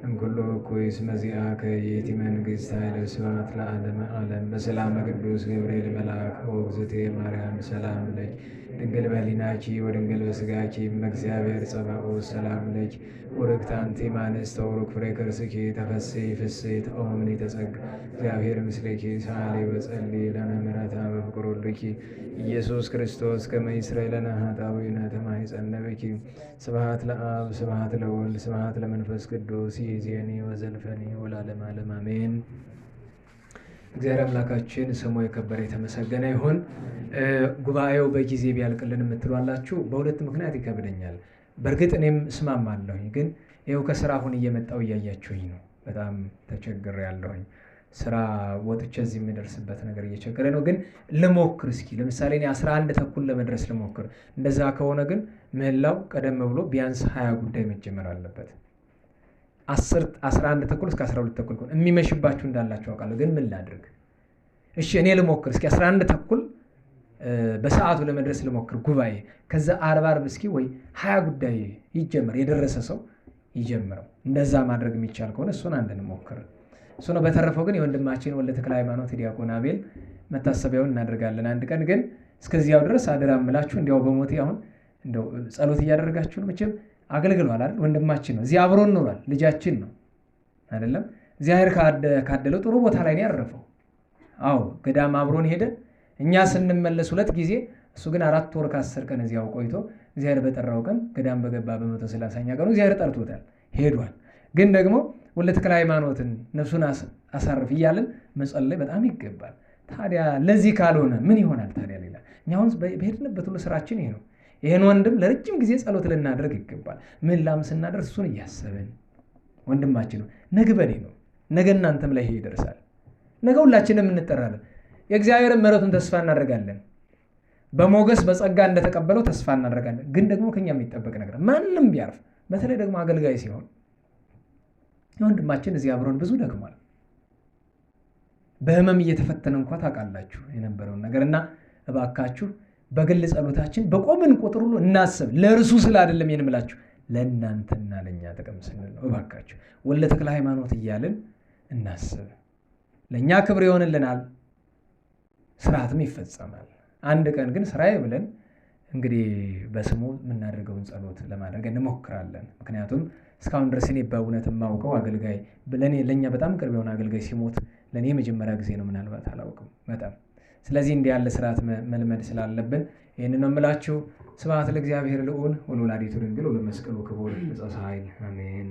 እምኩሉ እኩይ እስመ ዚአከ ይእቲ መንግሥት ኃይል ወስብሐት ለዓለመ ዓለም። በሰላመ ቅዱስ ገብርኤል መልአክ ወእግዝእትየ ማርያም ሰላም ለኪ ድንግል በኅሊናኪ ወድንግል በሥጋኪ እምእግዚአብሔር ጸባኦት ሰላም ለኪ ቡርክት አንቲ እምአንስት ወቡሩክ ፍሬ ከርሥኪ ተፈሥሒ ፍሥሕት ኦ ምልዕተ ጸጋ እግዚአብሔር ምስሌኪ ሰአሊ ወጸልዪ ለነ ምሕረተ በፍቅር ወልድኪ ኢየሱስ ክርስቶስ ከመ ይስረይ ለነ ኃጣውኢነ ተማኅፀነ ብኪ። ስብሐት ለአብ ስብሐት ለወልድ ስብሐት ለመንፈስ ቅዱስ ይእዜኒ ወዘልፈኒ ወለዓለመ ዓለም አሜን። እግዚአብሔር አምላካችን ስሙ የከበረ የተመሰገነ ይሁን። ጉባኤው በጊዜ ቢያልቅልን የምትሏላችሁ በሁለት ምክንያት ይከብደኛል። በእርግጥ እኔም እስማማለሁኝ፣ ግን ይኸው ከስራ አሁን እየመጣው እያያችሁኝ ነው። በጣም ተቸግሬያለሁኝ። ስራ ወጥቼ እዚህ የምደርስበት ነገር እየቸገረ ነው። ግን ልሞክር እስኪ። ለምሳሌ እኔ 11 ተኩል ለመድረስ ልሞክር። እንደዛ ከሆነ ግን ምህላው ቀደም ብሎ ቢያንስ 20 ጉዳይ መጀመር አለበት። 11 ተኩል እስከ 12 ተኩል ከሆነ የሚመሽባችሁ እንዳላችሁ አውቃለሁ። ግን ምን ላድርግ? እሺ እኔ ልሞክር እስኪ 11 ተኩል በሰዓቱ ለመድረስ ልሞክር ጉባኤ። ከዛ 40 እስኪ ወይ 20 ጉዳይ ይጀመር፣ የደረሰ ሰው ይጀምረው። እንደዛ ማድረግ የሚቻል ከሆነ እሱን አንድ እንሞክር። እሱ ነው። በተረፈው ግን የወንድማችን ወልደ ተክለ ሃይማኖት ዲያቆን አቤል መታሰቢያውን እናደርጋለን አንድ ቀን። ግን እስከዚያው ድረስ አደራ እምላችሁ እንዲያው በሞቴ አሁን እንደው ጸሎት እያደረጋችሁ ነው። መቼም አገልግሏል አይደል? ወንድማችን ነው። እዚህ አብሮን ኖሯል። ልጃችን ነው አይደለም? እግዚአብሔር ካደለው ጥሩ ቦታ ላይ ነው ያረፈው። አዎ ገዳም አብሮን ሄደ። እኛ ስንመለስ 2 ጊዜ፣ እሱ ግን 4 ወር ከ10 ቀን እዚያው ቆይቶ እግዚአብሔር በጠራው ቀን ገዳም በገባ በ130ኛ ቀኑ እግዚአብሔር ጠርቶታል፣ ሄዷል። ግን ደግሞ ወልደ ተክለ ሃይማኖትን ነፍሱን አሳርፍ እያልን መጸለይ በጣም ይገባል። ታዲያ ለዚህ ካልሆነ ምን ይሆናል ታዲያ? ሌላ እኛ አሁን በሄድንበት ሁሉ ስራችን ይሄ ነው። ይሄን ወንድም ለረጅም ጊዜ ጸሎት ልናደርግ ይገባል። ምን ላም ስናደርስ እሱን እያሰብን ወንድማችን ነው። ነገ በኔ ነው፣ ነገ እናንተም ላይ ይሄ ይደርሳል። ነገ ሁላችንም እንጠራለን። የእግዚአብሔርን ምሕረቱን ተስፋ እናደርጋለን። በሞገስ በጸጋ እንደተቀበለው ተስፋ እናደርጋለን። ግን ደግሞ ከኛ የሚጠበቅ ነገር ማንም ቢያርፍ፣ በተለይ ደግሞ አገልጋይ ሲሆን ወንድማችን እዚህ አብሮን ብዙ ደክሟል። በህመም እየተፈተነ እንኳ ታውቃላችሁ የነበረውን ነገርና እባካችሁ በግል ጸሎታችን በቆምን ቁጥር ሁሉ እናስብ። ለእርሱ ስለ አይደለም የምላችሁ ለእናንተና ለእኛ ጥቅም ስንል ነው። እባካችሁ ወልደ ተክለ ሃይማኖት እያልን እናስብ። ለእኛ ክብር ይሆንልናል፣ ስርዓትም ይፈጸማል። አንድ ቀን ግን ስራዬ ብለን እንግዲህ በስሙ የምናደርገውን ጸሎት ለማድረግ እንሞክራለን። ምክንያቱም እስካሁን ድረስ እኔ በእውነት የማውቀው አገልጋይ ለእኛ በጣም ቅርብ የሆነ አገልጋይ ሲሞት ለእኔ የመጀመሪያ ጊዜ ነው። ምናልባት አላውቅም በጣም። ስለዚህ እንዲህ ያለ ስርዓት መልመድ ስላለብን ይህን ነው የምላችሁ። ስብሐት ለእግዚአብሔር ልዑል ወለወላዲቱ ድንግል ወለመስቀሉ ክቡር ዕፀ ኃይል አሜን።